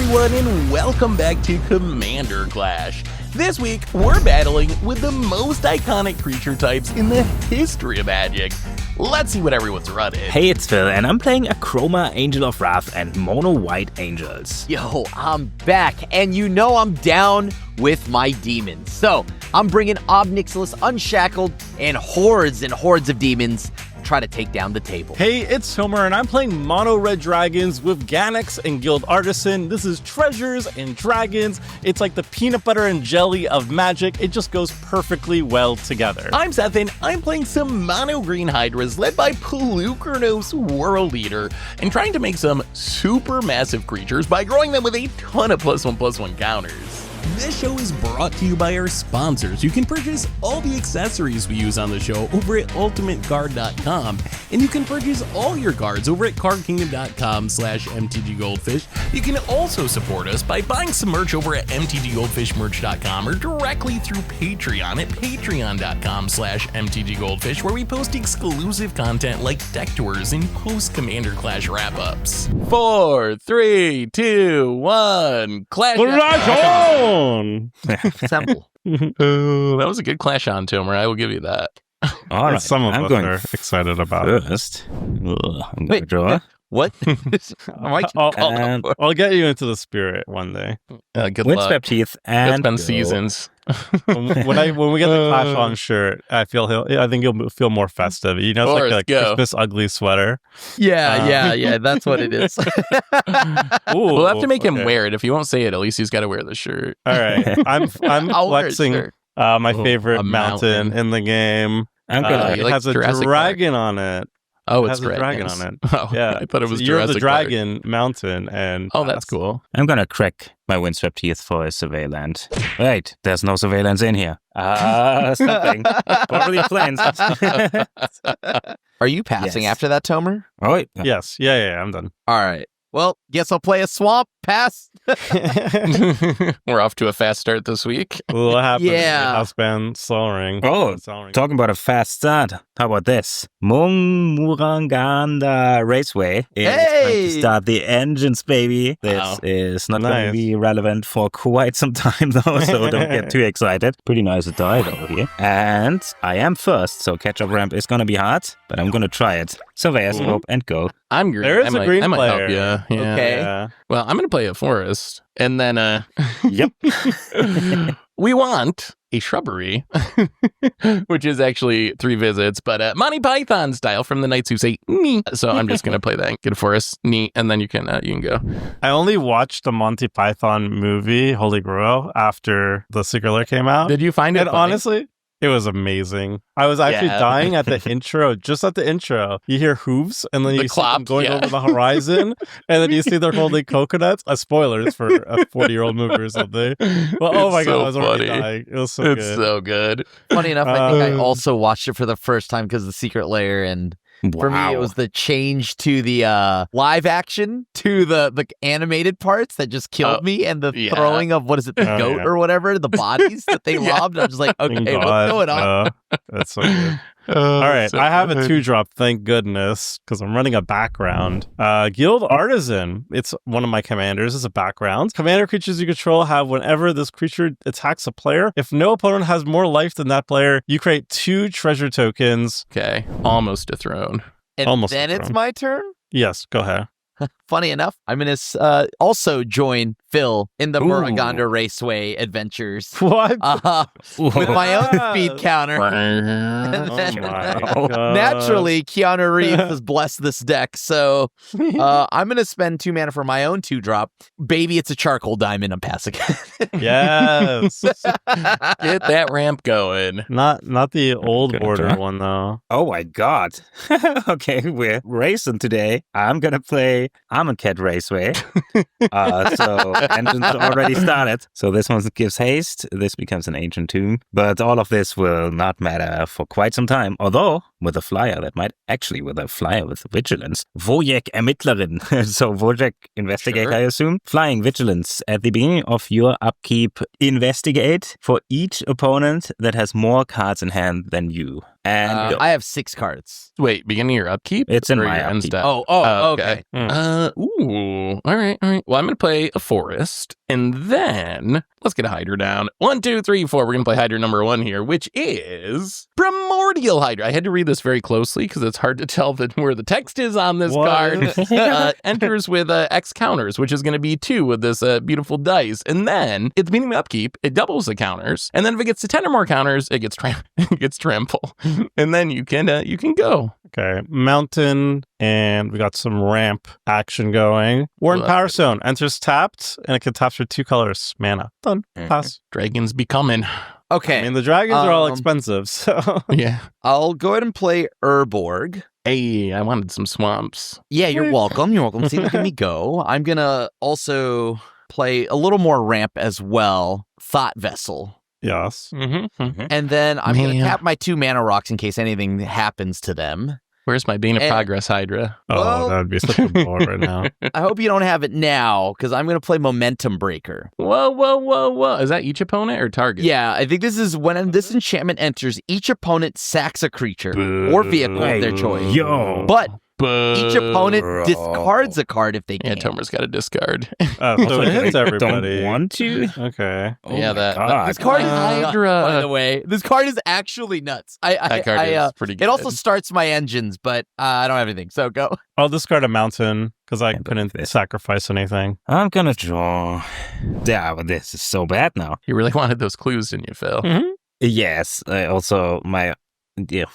everyone, and welcome back to Commander Clash. This week, we're battling with the most iconic creature types in the history of Magic. Let's see what everyone's running. Hey, it's Phil, and I'm playing a Chroma Angel of Wrath and Mono White Angels. Yo, I'm back, and you know I'm down with my demons. So, I'm bringing Obnixilis Unshackled and hordes of demons try to take down the table. Hey, it's Homer, and I'm playing Mono Red Dragons with Ganax and Guild Artisan. This is Treasures and Dragons. It's like the peanut butter and jelly of Magic. It just goes perfectly well together. I'm Seth, and I'm playing some Mono Green Hydras led by Pelucranos, World Eater, and trying to make some super massive creatures by growing them with a ton of +1/+1 counters. This show is brought to you by our sponsors. You can purchase all the accessories we use on the show over at ultimateguard.com, and you can purchase all your cards over at cardkingdom.com/mtggoldfish. You can also support us by buying some merch over at mtggoldfishmerch.com or directly through Patreon at patreon.com/mtggoldfish, where we post exclusive content like deck tours and post-Commander Clash wrap-ups. 4, 3, 2, 1, Clash on! Simple. That was a good Clash on, Tomer. I will give you that. All right, Some of I'm us going are excited about it. first. I'm going to draw. What? I'll get you into the spirit one day. Good Windswept luck. Teeth and It's been go. seasons. when we get the Clash on shirt, I think he'll feel more festive. You know, it's Forrest, like a go. Christmas ugly sweater. Yeah, that's what it is. Ooh, We'll have to make him okay. wear it. If he won't say it, at least he's got to wear the shirt. All right, I'm I'll wear it, flexing sure. my Oh, favorite a mountain mountain. in the game. I'm gonna. you It like has a Jurassic dragon on it. Oh, It it's has a dragon on it. Oh, Yeah, I thought it was So you're Jurassic the Park. dragon mountain, and Oh, that's cool. I'm gonna crack my Windswept Teeth for a surveillance. Wait, there's no surveillance in here. Something. Probably planes. Are you passing Yes. after that, Tomer? Oh, yeah. Yes, yeah, I'm done. All right. Well, guess I'll play a swamp. Pass. We're off to a fast start this week. What happened? Yeah. Houseband Soul Oh, Ring. talking about a fast start. How about this? Muranganda Raceway is going Hey! to start the engines, baby. This Wow. is not going Nice. to be relevant for quite some time, though, so don't get too excited. Pretty nice die over here. And I am first, so catch-up ramp is going to be hard, but I'm going to try it. Surveyor scope and go. I'm green. There is a green I might help player. you. Yeah. Okay. Yeah. Well, I'm going to play a forest. And then Yep. we want a shrubbery, which is actually 3 visits, but Monty Python style from the Knights Who Say me. So I'm just going to play that. Get a forest, neat, and then you can go. I only watched the Monty Python movie Holy Grail after The Secret Lair came out. Did you find it And funny? honestly, it was amazing. I was actually Yeah. dying at the intro. Just at the intro, you hear hooves, and then The you see them clop, going yeah. over the horizon, and then you see they're holding coconuts. Spoilers for a 40-year-old movie or something. Well, oh It's my so god, I was already funny. dying. It was so It's good. so good. Funny enough, I think I Um, also watched it for the first time because of the Secret Lair, and for me, it was the change to the live action to the animated parts that just killed me, and the yeah. throwing of what is it, the Oh, goat yeah. or whatever, the bodies that they Yeah. lobbed. I'm just like, okay, Thank what's God. going on? That's so good. All right, I have a 2-drop, thank goodness, because I'm running a background. Guild Artisan, it's one of my commanders, it's a background. Commander creatures you control have whenever this creature attacks a player, if no opponent has more life than that player, you create 2 treasure tokens. Okay, almost a throne. And Almost then a it's throne. my turn. Yes, go ahead. Funny enough, I'm going to also join Phil in the Ooh. Muranganda Raceway adventures What? with my own Yes. speed counter. Oh And my then- God. Naturally, Keanu Reeves has blessed this deck, so I'm going to spend 2 mana for my own 2-drop. Baby, it's a charcoal diamond. I'm passing. Yes. Get that ramp going. Not the old Good border job. one, though. Oh my god. Okay, we're racing today. I'm gonna play Amonkhet Raceway. So engines already started. So this one gives haste. This becomes an ancient tomb. But all of this will not matter for quite some time. Although, with a flyer, that might actually with a flyer with vigilance. Wojek Ermittlerin. So Wojek Investigate, Sure. I assume. Flying vigilance. At the beginning of your upkeep, investigate for each opponent that has more cards in hand than you. And go. I have 6 cards. Wait, beginning your upkeep? It's in Or my your end upkeep. step? Okay. Ooh. All right. Well, I'm going to play a forest, and then let's get a Hydra down. 1, 2, 3, 4. We're going to play Hydra number 1 here, which is Primordial Hydra. I had to read this very closely because it's hard to tell where the text is on this card. Enters with X counters, which is going to be 2 with this beautiful dice. And then at the beginning of upkeep, it doubles the counters. And then if it gets to 10 or more counters, it gets trample. And then you can go. Okay, mountain, and we got some ramp action going. Warren Well, Power that's Stone enters tapped, and it can tap for 2 colors. Mana. Done. Pass. Dragons be coming. Okay. I mean, the dragons are all expensive, so... Yeah. I'll go ahead and play Urborg. Hey, I wanted some swamps. Yeah, you're welcome. You're welcome. See, look at me go. I'm going to also play a little more ramp as well. Thought Vessel. Yes. And then I'm going to tap my 2 mana rocks in case anything happens to them. Where's my Bane of And- Progress Hydra? Oh, Well- that would be such a bore right now. I hope you don't have it now because I'm going to play Momentum Breaker. Whoa. Is that each opponent or target? Yeah, I think this is when this enchantment enters, each opponent sacks a creature or vehicle of their choice. Yo. But But each opponent discards a card if they Yeah, can. Tomer's got to discard. So it hits everybody. Don't want to? Okay. Oh Yeah, my that- God. This card is Hydra. nuts, by the way. This card is actually nuts. That card is pretty good. It also starts my engines, but I don't have anything, so go. I'll discard a mountain because I Yeah, but couldn't this- sacrifice anything. I'm gonna draw. Yeah, but this is so bad now. You really wanted those clues, didn't you, Phil? Yes, also my yeah.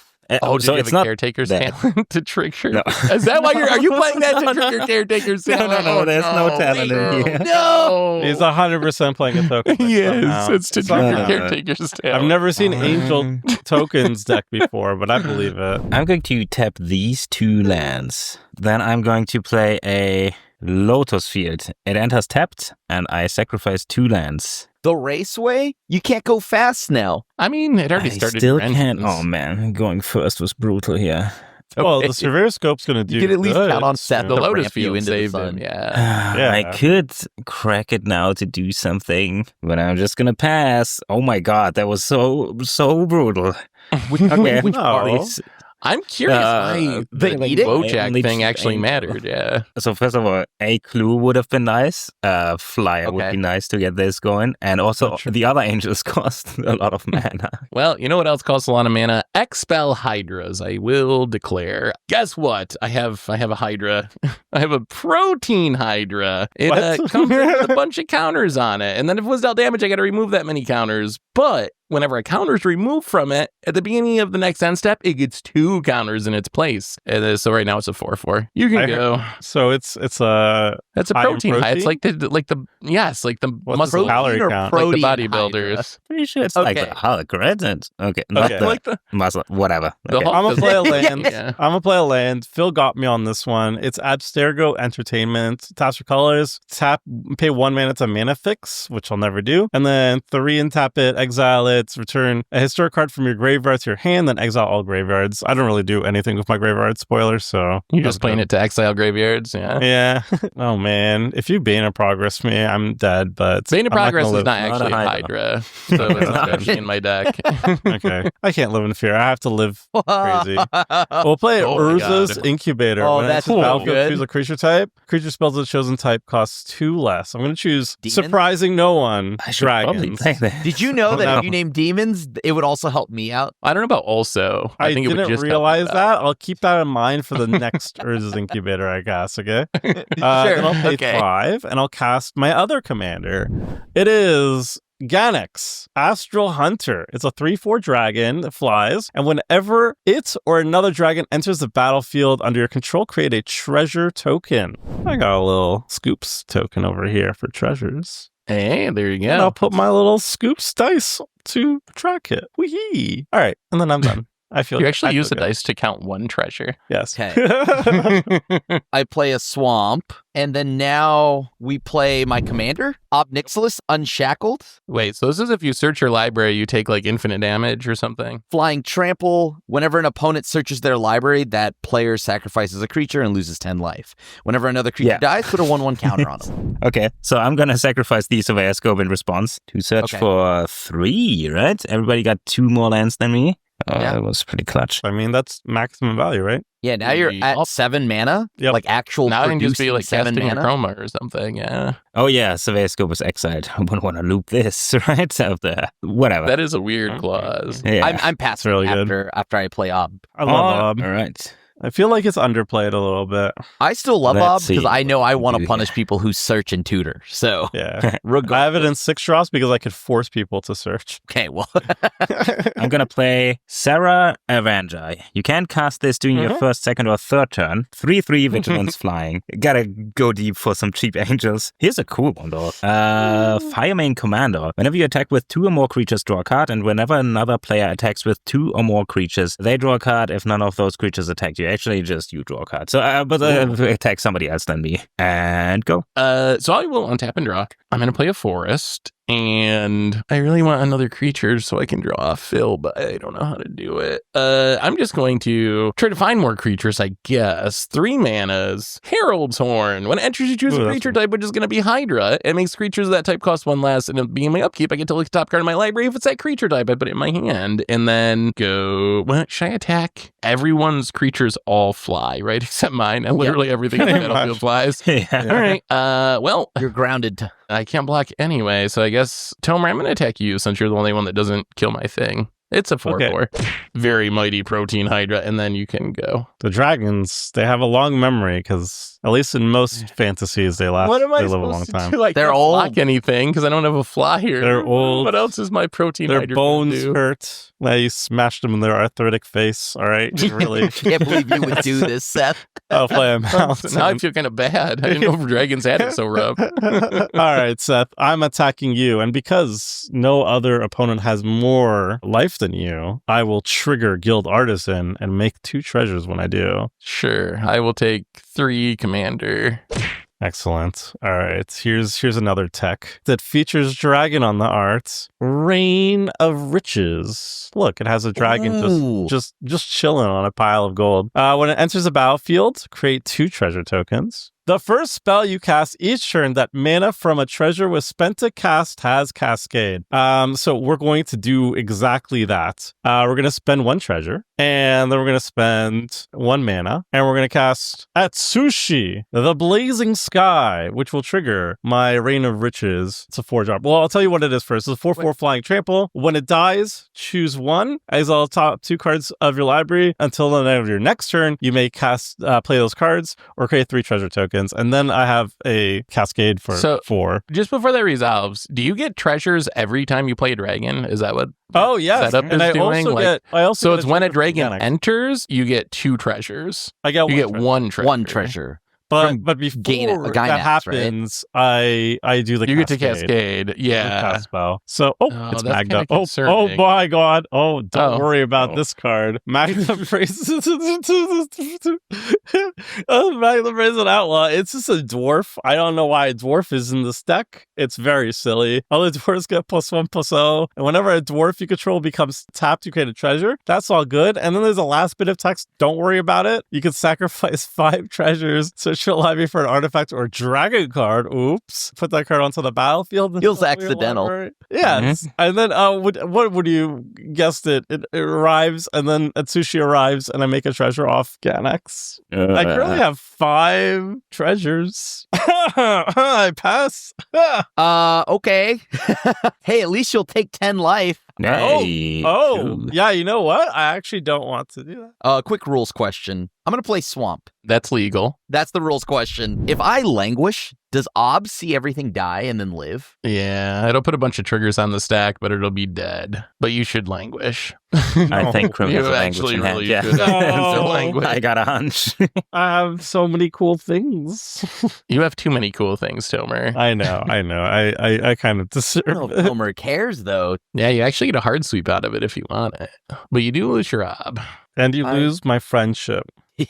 Oh, did so you have it's a not caretaker's that. talent to trigger? No. Is that why are you playing that to trigger caretaker's No, talent? no, there's no talent in here. No. He's 100% playing a token. Yes, somehow. it's to Somehow. trigger caretaker's talent. I've never seen Angel Tokens deck before, but I believe it. I'm going to tap these 2 lands. Then I'm going to play a Lotus Field. It enters tapped, and I sacrifice 2 lands. The Raceway? You can't go fast now. I mean, it already I started. still your can't. engines. Oh man, going first was brutal here. Well, Okay. the Surveyor Scope's going to do You can at least good count on Seth The to Lotus ramp you Field into the saved sun. him. Yeah. Yeah. I could crack it now to do something, but I'm just gonna pass. Oh my god, that was so brutal. Okay. Which No. parties? I'm curious why the the edict? Wojak Only thing actually thing. mattered. Yeah. So first of all, a clue would have been nice. Flyer would Okay. be nice to get this going, and also Sure. the other angels cost a lot of mana. Well, you know what else costs a lot of mana? Expel Hydras. I will declare. Guess what? I have a Hydra. I have a Protein Hydra. It What? comes with a bunch of counters on it, and then if it was dealt damage, I got to remove that many counters. But whenever a counter is removed from it, at the beginning of the next end step, it gets 2 counters in its place. So right now it's a 4/4. You can I go. So it's a That's a high in protein. It's protein? like the What's muscle, the calorie or count? like the protein bodybuilders. Pretty sure it's like Okay. the Hulk, right? Okay, not Okay. the Like the muscle, whatever. The Okay. Hulk I'm gonna does- play a land. Yeah. I'm gonna play a land. Phil got me on this one. It's Abstergo Entertainment. Taps for colors. Tap, pay 1 mana to mana fix, which I'll never do. And then 3 and tap it, exile it, return a historic card from your graveyard to your hand, then exile all graveyards. I don't really do anything with my graveyard spoilers, so You're just playing it to exile graveyards. Yeah. Yeah. Oh man, if you Bane of Progress me, I'm dead. But Bane of I'm Progress gonna is not Not actually a a Hydra. Hydra, so it's not going to be in my deck. Okay, I can't live in fear. I have to live crazy. We'll play Oh my Urza's God. Incubator. Oh, When it that's enters the battlefield, good. choose a creature type. Creature spells of the chosen type costs 2 less. I'm going to choose Demon? surprising no one. I should probably Dragons. play that. Did you know that No. if you name demons, it would also help me out? I don't know about also. I think it would didn't just help realize with that. I'll keep that in mind for the next Urza's Incubator, I guess. Okay. Sure. Then I'll pay Okay. 5 and I'll cast my other commander. It is Ganex, Astral Hunter. It's a 3/4 dragon that flies, and whenever it or another dragon enters the battlefield under your control, create a treasure token. I got a little Scoops token over here for treasures. Hey, there you And I'll go. put my little Scoops dice to track it. Wee! All right, and then I'm done. I feel You actually I use feel the good. dice to count 1 treasure. Yes. I play a swamp, and then now we play my commander, Obnixilis Unshackled, Wait, so this is if you search your library, you take like infinite damage or something? flying trample. Whenever an opponent searches their library, that player sacrifices a creature and loses 10 life. Whenever another creature Yeah. dies, put a 1/1 counter on them. Okay, so I'm gonna sacrifice the Surveyor Scope in response to search Okay. for 3, right? Everybody got 2 more lands than me. That was pretty clutch. I mean, that's maximum value, right? Yeah, now you're Maybe. at 7 mana. Yep. Like actual Now I can just be producing like 7 casting a mana. chroma or something. Yeah, Oh yeah, Surveyor's Scope was exiled. I wouldn't want to loop this right out there. Whatever. that is a weird clause. Yeah. I'm passing really good. after I play Ob. I love Ob. All right. I feel like it's underplayed a little bit. I still love Let's Ob see because I know I what we want do to punish here. people who search and tutor. So, Yeah. I regardless. have it in 6 drops because I could force people to search. Okay, well, I'm gonna play Sarah Avangi. You can cast this during your first, second, or third turn. 3/3 vigilance flying. Gotta go deep for some cheap angels. Here's a cool one though. Firemain Commander. Whenever you attack with 2 or more creatures, draw a card, and whenever another player attacks with 2 or more creatures, they draw a card. If none of those creatures attack you, actually just you draw a card. So, attack somebody else than me and go. So I will untap and draw. I'm going to play a forest, and I really want another creature so I can draw a fill, but I don't know how to do it. I'm just going to try to find more creatures, I guess. 3 manas. Herald's Horn. When it enters, you choose a creature type, which is going to be Hydra. It makes creatures of that type cost 1 less, and it'll be in my upkeep. I get to look at the top card of my library. If it's that creature type, I put it in my hand, and then go, well, should I attack? Everyone's creatures all fly, right? Except mine. And literally everything in the battlefield flies. Yeah. All right. Well, you're grounded. I can't block anyway, so I guess, Tomer, I'm going to attack you since you're the only one that doesn't kill my thing. It's a 4/4. Very mighty protein Hydra, and then you can go. The dragons, they have a long memory because, at least in most fantasies, they last. What am I they live a supposed long to time. do? I They're can't old. block anything because I don't have a flyer. They're old. What else is my protein Their Hydra gonna bones do? hurt. Now you smashed them in their arthritic face. All right, you really. Can't believe you would do this, Seth. I'll play a mountain. Now I feel kind of bad. I didn't know dragons had it so rough. All right, Seth, I'm attacking you. And because no other opponent has more life than you, I will trigger Guild Artisan and make 2 treasures when I do. Sure, I will take 3 commander. Excellent. All right, here's another tech that features dragon on the art. Reign of Riches. Look, it has a dragon Ooh. just chilling on a pile of gold. When it enters the battlefield, create 2 treasure tokens. The first spell you cast each turn that mana from a treasure was spent to cast has Cascade. So we're going to do exactly that. We're going to spend 1 treasure, and then we're going to spend 1 mana, and we're going to cast Atsushi, the Blazing Sky, which will trigger my Reign of Riches. It's a 4-drop. Well, I'll tell you what it is first. It's a 4/4 flying trample. When it dies, choose 1. Exile top 2 cards of your library. Until the end of your next turn, you may cast play those cards or create 3 treasure tokens. And then I have a Cascade for 4. Just before that resolves, do you get treasures every time you play a dragon? Is that what Oh, yes. setup And is I doing? also So get it's when a treasure dragon mechanic. enters, you get 2 treasures. I get You get treasure. 1 treasure. 1 treasure. But before Gynax, that right? happens, I do the You get to Cascade. Cascade. Yeah. Cast spell. So, it's that's Magda. kinda Oh concerning. my God. Oh, don't Oh. worry about Oh. this card. Magda praises Magda praises an outlaw. It's just a dwarf. I don't know why a dwarf is in this deck. It's very silly. Other dwarves get +1/+0. And whenever a dwarf you control becomes tapped, you create a treasure. That's all good. And then there's a last bit of text. Don't worry about it. You can sacrifice 5 treasures. Search your library for an artifact or dragon card. Oops. Put that card onto the battlefield. Feels accidental. Yes. And then what would you guessed it? It arrives, and then Atsushi arrives, and I make a treasure off Gynax. I currently have 5 treasures. I pass. Okay. Hey, at least you'll take 10 life. Hey. Oh, yeah, you know what? I actually don't want to do that. Quick rules question. I'm going to play Swamp. That's legal. That's the rules question. If I languish, does Ob see everything die and then live? Yeah, it'll put a bunch of triggers on the stack, but it'll be dead. But you should languish. I think You criminal actually language really in hand. should No. language. I got a hunch. I have so many cool things. You have too many cool things, Tomer. I know. I kind of deserve I don't know if it. Homer cares, though. Yeah, you actually get a hard sweep out of it if you want it. But you do lose your ob. And you lose my friendship.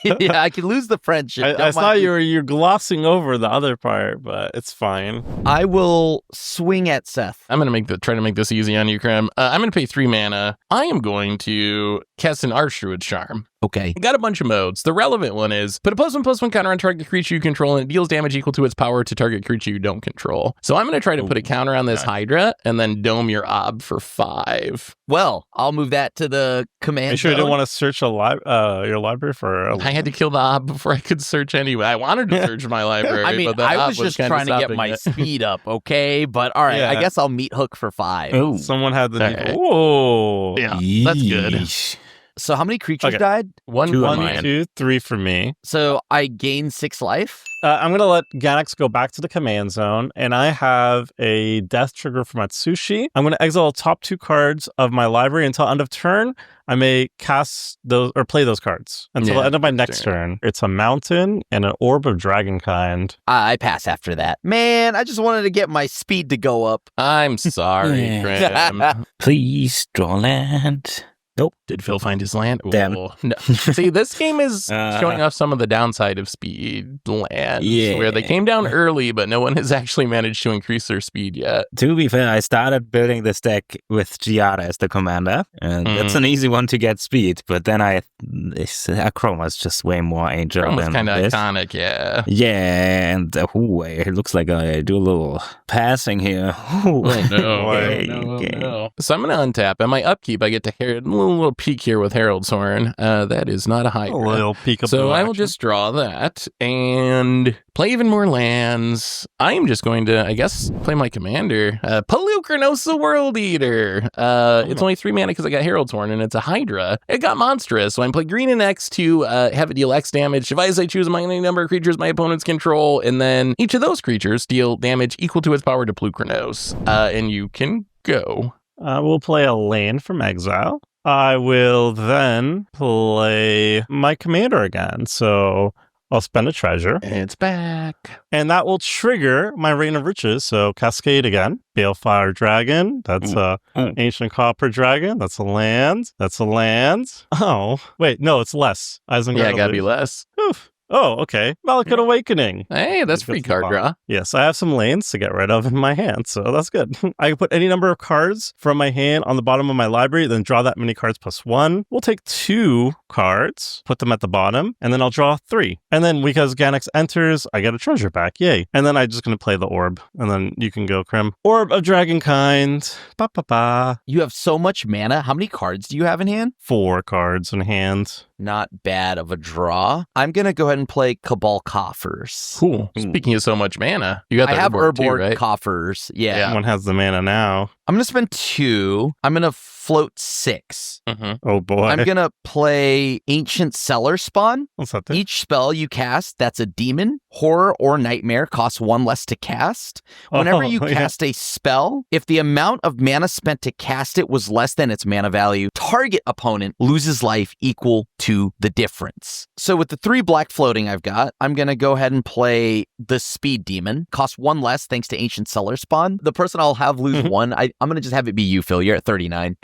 Yeah, I can lose the friendship. I Don't saw mind me. you're glossing over the other part, but it's fine. I will swing at Seth. I'm going to try to make this easy on you, Krem. I'm going to pay 3 mana. I am going to cast an Archdruid's Charm. Okay. It got a bunch of modes. The relevant one is put a +1/+1 counter on target creature you control, and it deals damage equal to its power to target creature you don't control. So I'm going to try to put a counter on this Hydra and then dome your Ob for 5. Well, I'll move that to the command Make sure you zone. don't want to search your library for. I had to kill the Ob before I could search anyway. I wanted to search my library, I mean, but the I Ob was just kinda trying to get stopping my it. speed up, okay? But all right, Yeah. I guess I'll meet Hook for 5. Oh, Someone had the. Okay. Whoa. Yeah, that's good. yeesh. So how many creatures Okay. died? One, Two of one mine. 1, 2, 3 for me. So I gain 6 life. I'm going to let Ganax go back to the command zone, and I have a death trigger for Matsushi. I'm going to exile top 2 cards of my library until end of turn. I may cast those or play those cards until the end of my next turn. It's a mountain and an orb of dragonkind. I pass after that. Man, I just wanted to get my speed to go up. I'm sorry, Yeah. Graham. Please draw land. Nope. Did Phil find his land? Damn. Oh, no. See, this game is Uh, showing off some of the downside of speed lands, Yeah. where they came down early, but no one has actually managed to increase their speed yet. To be fair, I started building this deck with Giada as the commander, and that's an easy one to get speed. But then Chroma is just way more angel Chrome was than kind of this. iconic, yeah. Yeah, and it looks like I do a little passing here. Ooh. Okay. So I'm going to untap. And my upkeep, I get to hear a little peek here with Herald's Horn. That is not a Hydra. A little peekaboo. So I will action. just draw that and play even more lands. I am just going to, I guess, play my commander. Palukranos the World Eater. It's only 3 mana because I got Herald's Horn, and it's a Hydra. It got monstrous, so I play green and X to have it deal X damage. Device I choose among any number of creatures my opponents control, and then each of those creatures deal damage equal to its power to Palukranos. And you can go. We'll play a land from exile. I will then play my commander again. So I'll spend a treasure. It's back. And that will trigger my Reign of Riches. So Cascade again. Balefire Dragon. That's Ancient Copper Dragon. That's a land. That's a land. Oh, wait. No, it's less. Yeah, gotta be less. Oof. Oh, okay. Malekith Awakening. Hey, that's free card draw. Yes, I have some lanes to get rid of in my hand, so that's good. I can put any number of cards from my hand on the bottom of my library, then draw that many cards plus 1. We'll take 2 cards, put them at the bottom, and then I'll draw 3. And then because Ganax enters, I get a treasure back. Yay. And then I'm just going to play the orb, and then you can go, Krim. Orb of Dragonkind. Ba-ba-ba. You have so much mana. How many cards do you have in hand? 4 cards in hand. Not bad of a draw. I'm going to go ahead and play Cabal Coffers. Cool. Speaking of so much mana, you got I the have Urborg too, Urborg right? Coffers. Yeah. One has the mana now. I'm going to spend 2. I'm going to float 6. Oh boy. I'm going to play Ancient Cellar Spawn. What's that do? Each spell you cast, that's a demon, horror, or nightmare, costs 1 less to cast. Whenever you yeah. cast a spell, if the amount of mana spent to cast it was less than its mana value, target opponent loses life equal to the difference. So with the 3 black floating I've got, I'm going to go ahead and play the Speed Demon. Costs 1 less thanks to Ancient Cellar Spawn. The person I'll have lose 1, I'm going to just have it be you, Phil. You're at 39.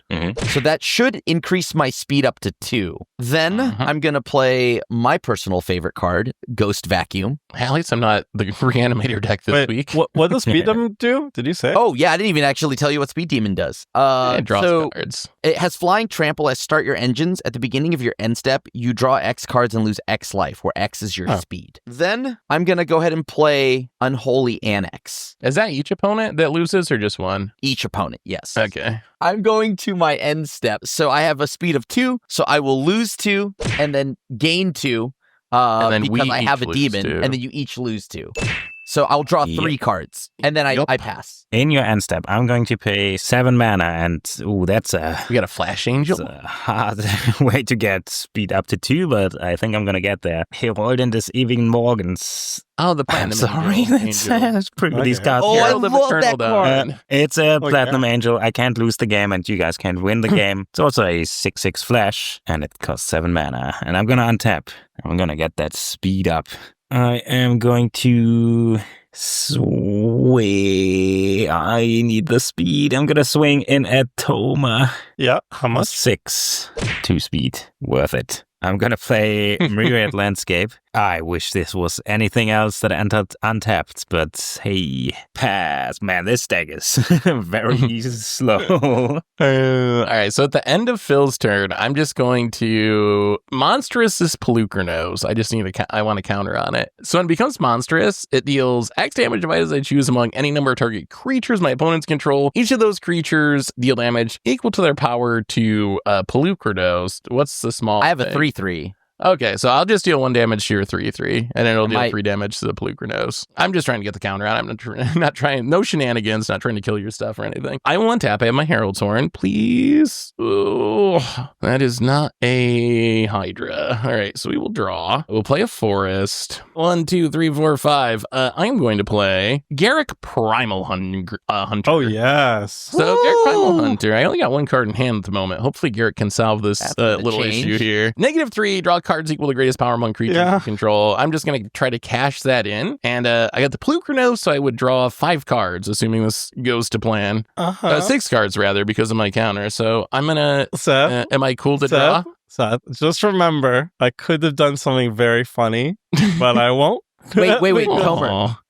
So that should increase my speed up to 2. Then I'm going to play my personal favorite card, Ghost Vacuum. At least I'm not the reanimator deck this week. What does Speed Demon do? Did you say? Oh, yeah, I didn't even actually tell you what Speed Demon does. It draws so cards. it has Flying Trample as start your engines. At the beginning of your end step, you draw X cards and lose X life, where X is your speed. Then I'm going to go ahead and play Unholy Annex. Is that each opponent that loses or just one? Each opponent, yes. Okay. I'm going to my end step. So I have a speed of 2, so I will lose 2 and then gain 2 And then because we I have a each lose demon, 2. and then you each lose 2. So I'll draw 3 cards, and then I pass. In your end step, I'm going to pay 7 mana, and that's We got a Flash Angel. a hard way to get speed up to 2, but I think I'm gonna get there. He rolled in this Evening Morgans. Oh, the I'm Platinum sorry, Angel. that's pretty these cards. Oh, I Herald of love Eternal that card. Dawn. It's a Platinum Angel. I can't lose the game, and you guys can't win the game. It's also a 6/6 flash, and it costs 7 mana. And I'm gonna untap. I'm gonna get that speed up. I am going to swing. I need the speed. I'm gonna swing in at Toma. Yeah. How much? 6. 2 speed. Worth it. I'm gonna play Myriad Landscape. I wish this was anything else that entered untapped, but hey, pass. Man, this deck is very slow. All right, so at the end of Phil's turn, I'm just going to monstrous this Pelucranos. I want to counter on it. So when it becomes monstrous, it deals X damage to items I choose among any number of target creatures my opponents control. Each of those creatures deal damage equal to their power to Pelucranos. What's the small? I have a thing? 3/3. Okay, so I'll just deal 1 damage to your 3/3, and it'll deal 3 damage to the Pelucranos. I'm just trying to get the counter out. I'm not trying, no shenanigans, not trying to kill your stuff or anything. I will untap. I have my Herald's Horn, please. Ooh, that is not a Hydra. All right, so we will draw. We'll play a Forest. 1, 2, 3, 4, 5. I'm going to play Garrick Primal Hunter. Oh, yes. So Garrick Primal Hunter. I only got 1 card in hand at the moment. Hopefully Garrick can solve this little issue here. -3, draw cards equal to greatest power among creatures you control. I'm just going to try to cash that in. And I got the Pelucranos, so I would draw 5 cards, assuming this goes to plan. 6 cards, rather, because of my counter. So I'm going to... am I cool to draw? Seth, just remember, I could have done something very funny, but I won't. Wait,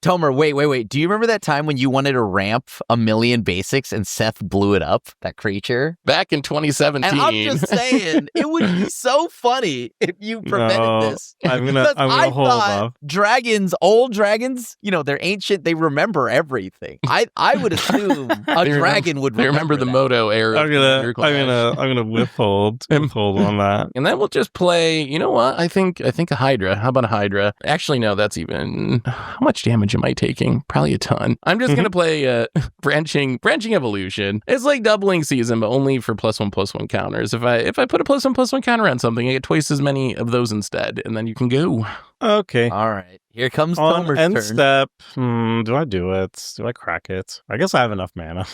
Tomer, wait. Do you remember that time when you wanted to ramp 1,000,000 basics and Seth blew it up, that creature? Back in 2017. And I'm just saying, it would be so funny if you prevented this. I'm gonna hold up. Old dragons, they're ancient, they remember everything. I would assume a dragon would remember the Moto era. I'm gonna withhold on that. And then we'll just play, you know what? I think a Hydra. How about a Hydra? Actually, no, that's even... How much damage am I taking? Probably a ton. I'm just gonna play branching evolution. It's like doubling season, but only for +1/+1 counters. If I put a +1/+1 counter on something, I get twice as many of those instead, and then you can go. Okay. All right. Here comes on Tomer's end turn. step. Do I do it? Do I crack it? I guess I have enough mana.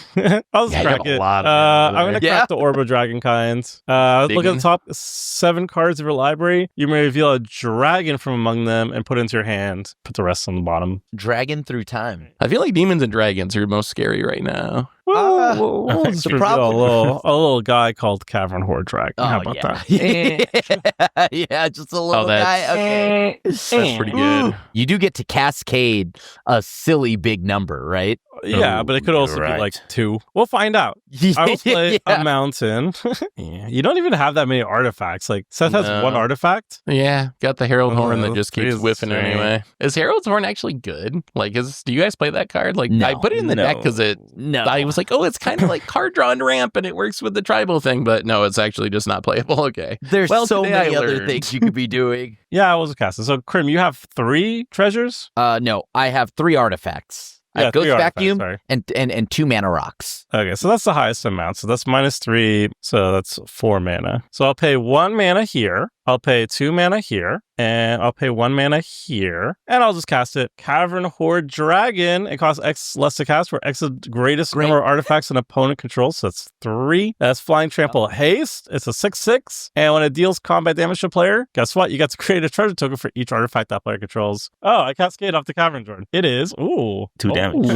I'll just crack it. I'm gonna crack the Orbo Dragon kind. Look at the top 7 cards of your library. You may reveal a dragon from among them and put it into your hand. Put the rest on the bottom. Dragon through time. I feel like demons and dragons are most scary right now. We'll just reveal a little guy called Cavern Horde Dragon. How about that? Yeah, just a little guy. Okay. That's pretty good. You do get to cascade a silly big number, right? Yeah, but it could also be like 2. We'll find out. I will play a mountain. You don't even have that many artifacts. Like, Seth has 1 artifact. Yeah, got the Herald Horn that just keeps whiffing anyway. Is Herald's Horn actually good? Like, do you guys play that card? Like, I put it in the deck because I was like, oh, it's kind of like card draw and ramp, and it works with the tribal thing, but no, it's actually just not playable. Okay. There's so many other things you could be doing. Yeah, I was a caster. So, Krim, you have 3 treasures? No, I have 3 artifacts. Yeah, Ghost Vacuum and 2 mana rocks. Okay, so that's the highest amount. So that's -3. So that's 4 mana. So I'll pay 1 mana here. I'll pay 2 mana here, and I'll pay 1 mana here, and I'll just cast it. Cavern Horde Dragon. It costs X less to cast, where X is the greatest number of artifacts an opponent controls, so that's 3. That's Flying Trample Haste. It's a 6/6, and when it deals combat damage to a player, guess what? You get to create a treasure token for each artifact that player controls. Oh, I cascade off the Cavern Horde. It is, 2 damage.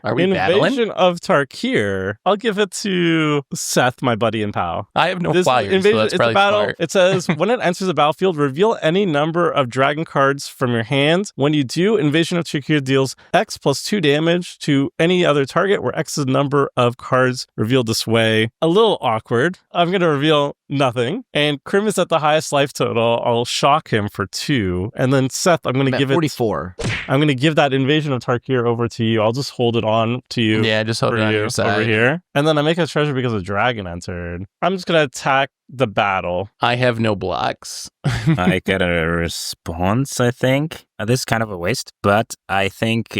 Are we Invasion battling? of Tarkir. I'll give it to Seth, my buddy in POW. I have no flyers, so that's probably smart. It says, when it enters the battlefield, reveal any number of dragon cards from your hand. When you do, Invasion of Tarkir deals X plus 2 damage to any other target, where X is the number of cards revealed this way. A little awkward. I'm going to reveal nothing. And Krim is at the highest life total. I'll shock him for 2. And then Seth, I'm going to give 44. I'm going to give that Invasion of Tarkir over to you. I'll just hold it on to you. Yeah, just hold it on your side. Over here. And then I make a treasure because a dragon entered. I'm just going to attack the battle. I have no blocks. I get a response, I think. This is kind of a waste, but I think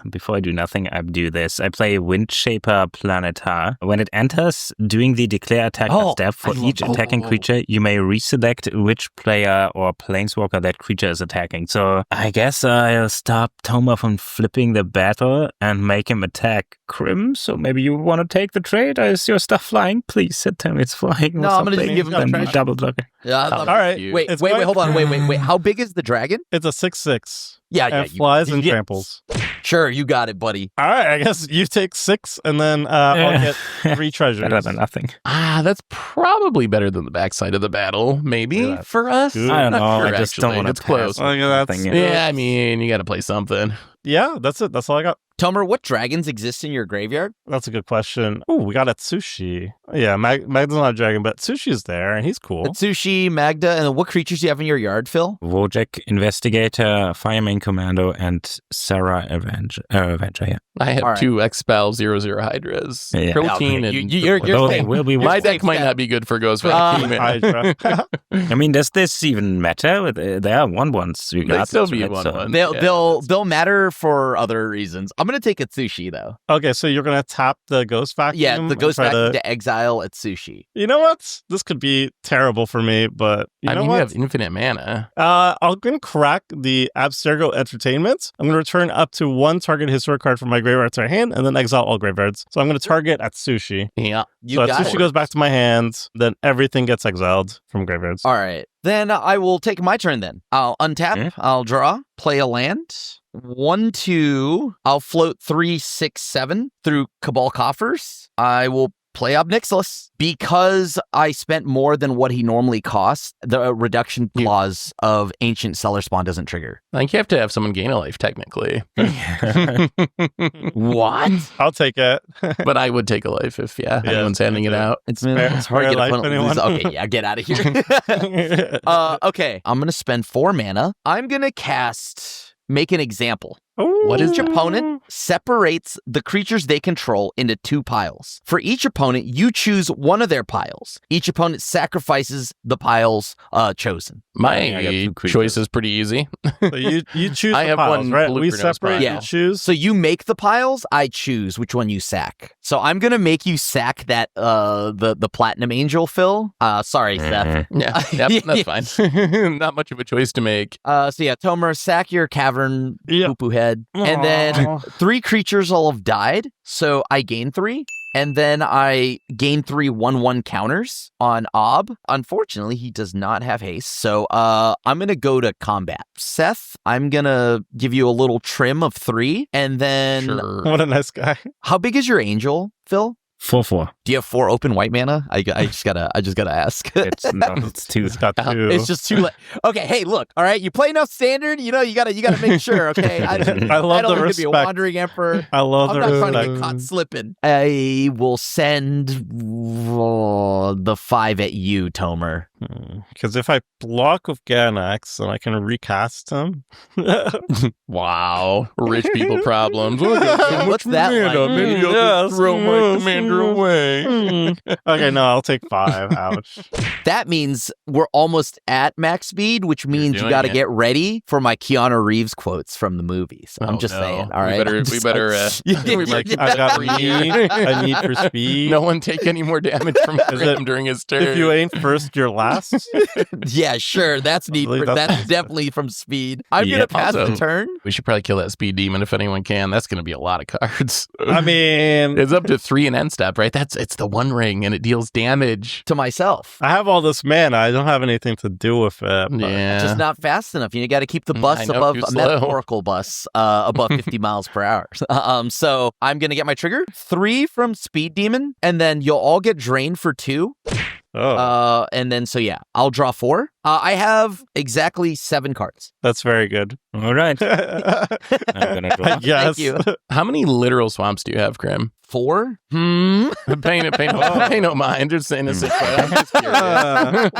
before I do nothing, I do this. I play Windshaper Planetar. When it enters, doing the declare attack step for each attacking creature, you may reselect which player or planeswalker that creature is attacking. So I guess I'll stop Tomer from flipping the battle and make him attack Krim. So maybe you want to take the trade? Is your stuff flying? Please tell me it's flying. No, I'm going to give him a double blocker. Yeah, all right. Wait, hold on. Wait. How big is the dragon? It's a 6/6. Yeah. And flies and tramples. Sure, you got it, buddy. All right, I guess you take 6, and then I'll get 3 treasures. Better than nothing. That's probably better than the backside of the battle, maybe, for us. Good. I don't Not know. sure, I just don't actually. want to It's close. Look at that. Yeah, I mean, you got to play something. Yeah, that's it. That's all I got. Tomer, what dragons exist in your graveyard? That's a good question. Oh, we got Atsushi. Yeah, Magda's not a dragon, but Atsushi's there, and he's cool. Atsushi, Magda, and what creatures do you have in your yard, Phil? Wojak, Investigator, Fireman Commando, and Sarah Avenger. Yeah. I have All right. 2 Expel 0/0 Hydras. Yeah. Protein Okay, and... you're Those safe. will be You're my safe, deck might Seth. not be good for Ghost Hydra. I mean, does this even matter? There are 1/1s. You They got still this, be right? 1/1. They'll matter for other reasons. I'm gonna take Atsushi though. Okay, so you're gonna tap the ghost vacuum. Yeah, the and ghost try back to exile Atsushi. You know what? This could be terrible for me, but you I know mean, what? you have infinite mana. I'm gonna crack the Abstergo Entertainment. I'm gonna return up to 1 target historic card from my graveyard to my hand, and then exile all graveyards. So I'm gonna target Atsushi. Yeah. You So got Atsushi it. goes back to my hand, then everything gets exiled from graveyards. All right. Then I will take my turn then. I'll untap, Yeah. I'll draw, play a land. 1, 2. I'll float 3, 6, 7 through Cabal Coffers. I will play Obnixilis. Because I spent more than what he normally costs, the reduction clause of Ancient Cellar Spawn doesn't trigger. I think you have to have someone gain a life, technically. What? I'll take it. But I would take a life if, anyone's handing it out. It's Fair- hard to fair get life, a opponent to lose. anyone? Okay, yeah, get out of here. Okay, I'm going to spend 4 mana. I'm going to cast Make an Example. What is Each opponent separates the creatures they control into 2 piles. For each opponent, you choose one of their piles. Each opponent sacrifices the piles chosen. I got My 2 creatures. choice is pretty easy. So you choose I the have piles, one right? We Lucranos separate, pile. Yeah. you choose. So you make the piles, I choose which one you sack. So I'm gonna make you sack that the Platinum Angel, Phil. Sorry, Seth. Yeah, yep, that's fine. Not much of a choice to make. So yeah, Tomer, sack your cavern poo-poo head. And then Aw. 3 creatures will have died, so I gain 3. And then I gain 3 1/1 counters on Ob. Unfortunately, he does not have haste, so I'm going to go to combat. Seth, I'm going to give you a little trim of 3. And then, Sure. What a nice guy. how big is your angel, Phil? 4/4. Do you have 4 open white mana? I just gotta ask. It's 2. He's got 2. It's just too late. Okay, hey, look, all right, you play enough standard, you gotta make sure, okay? I love don't the want to be a respect. wandering emperor. I love I'm the not trying to respect. get caught slipping. I will send the 5 at you, Tomer. Because if I block with Ganax, then I can recast him. Wow. Rich people problems. Look at so What's much that mana. like? Maybe I'll Yes, just throw my yes, commander yes. away. Okay, no, I'll take 5. Ouch. That means we're almost at max speed, which means you doing got to it. get ready for my Keanu Reeves quotes from the movies. I'm Oh, just no. saying. All We right. better- I'm we just better, like- Like, I got a need for speed. No one take any more damage from Is it- him during his turn. If you ain't first, you're last. Yeah, sure. That's neat. believe That's that's- definitely from speed. I'm Yeah. gonna pass the Also- turn. We should probably kill that speed demon if anyone can. That's going to be a lot of cards. I mean, It's up to 3 and end step, right? It's the 1 ring and it deals damage. To myself. I have all this mana. I don't have anything to do with it. but- Yeah. Just not fast enough. You got to keep the bus I know, above too a slow. metaphorical bus above 50 miles per hour. So I'm gonna get my trigger 3 from Speed Demon, and then you'll all get drained for 2. Oh, And then so yeah, I'll draw 4. I have exactly 7 cards. that's very good. All right. I'm gonna draw. Yes. Thank you. How many literal swamps do you have, Krim? 4? Pay no mind. It's innocent. But I'm just curious.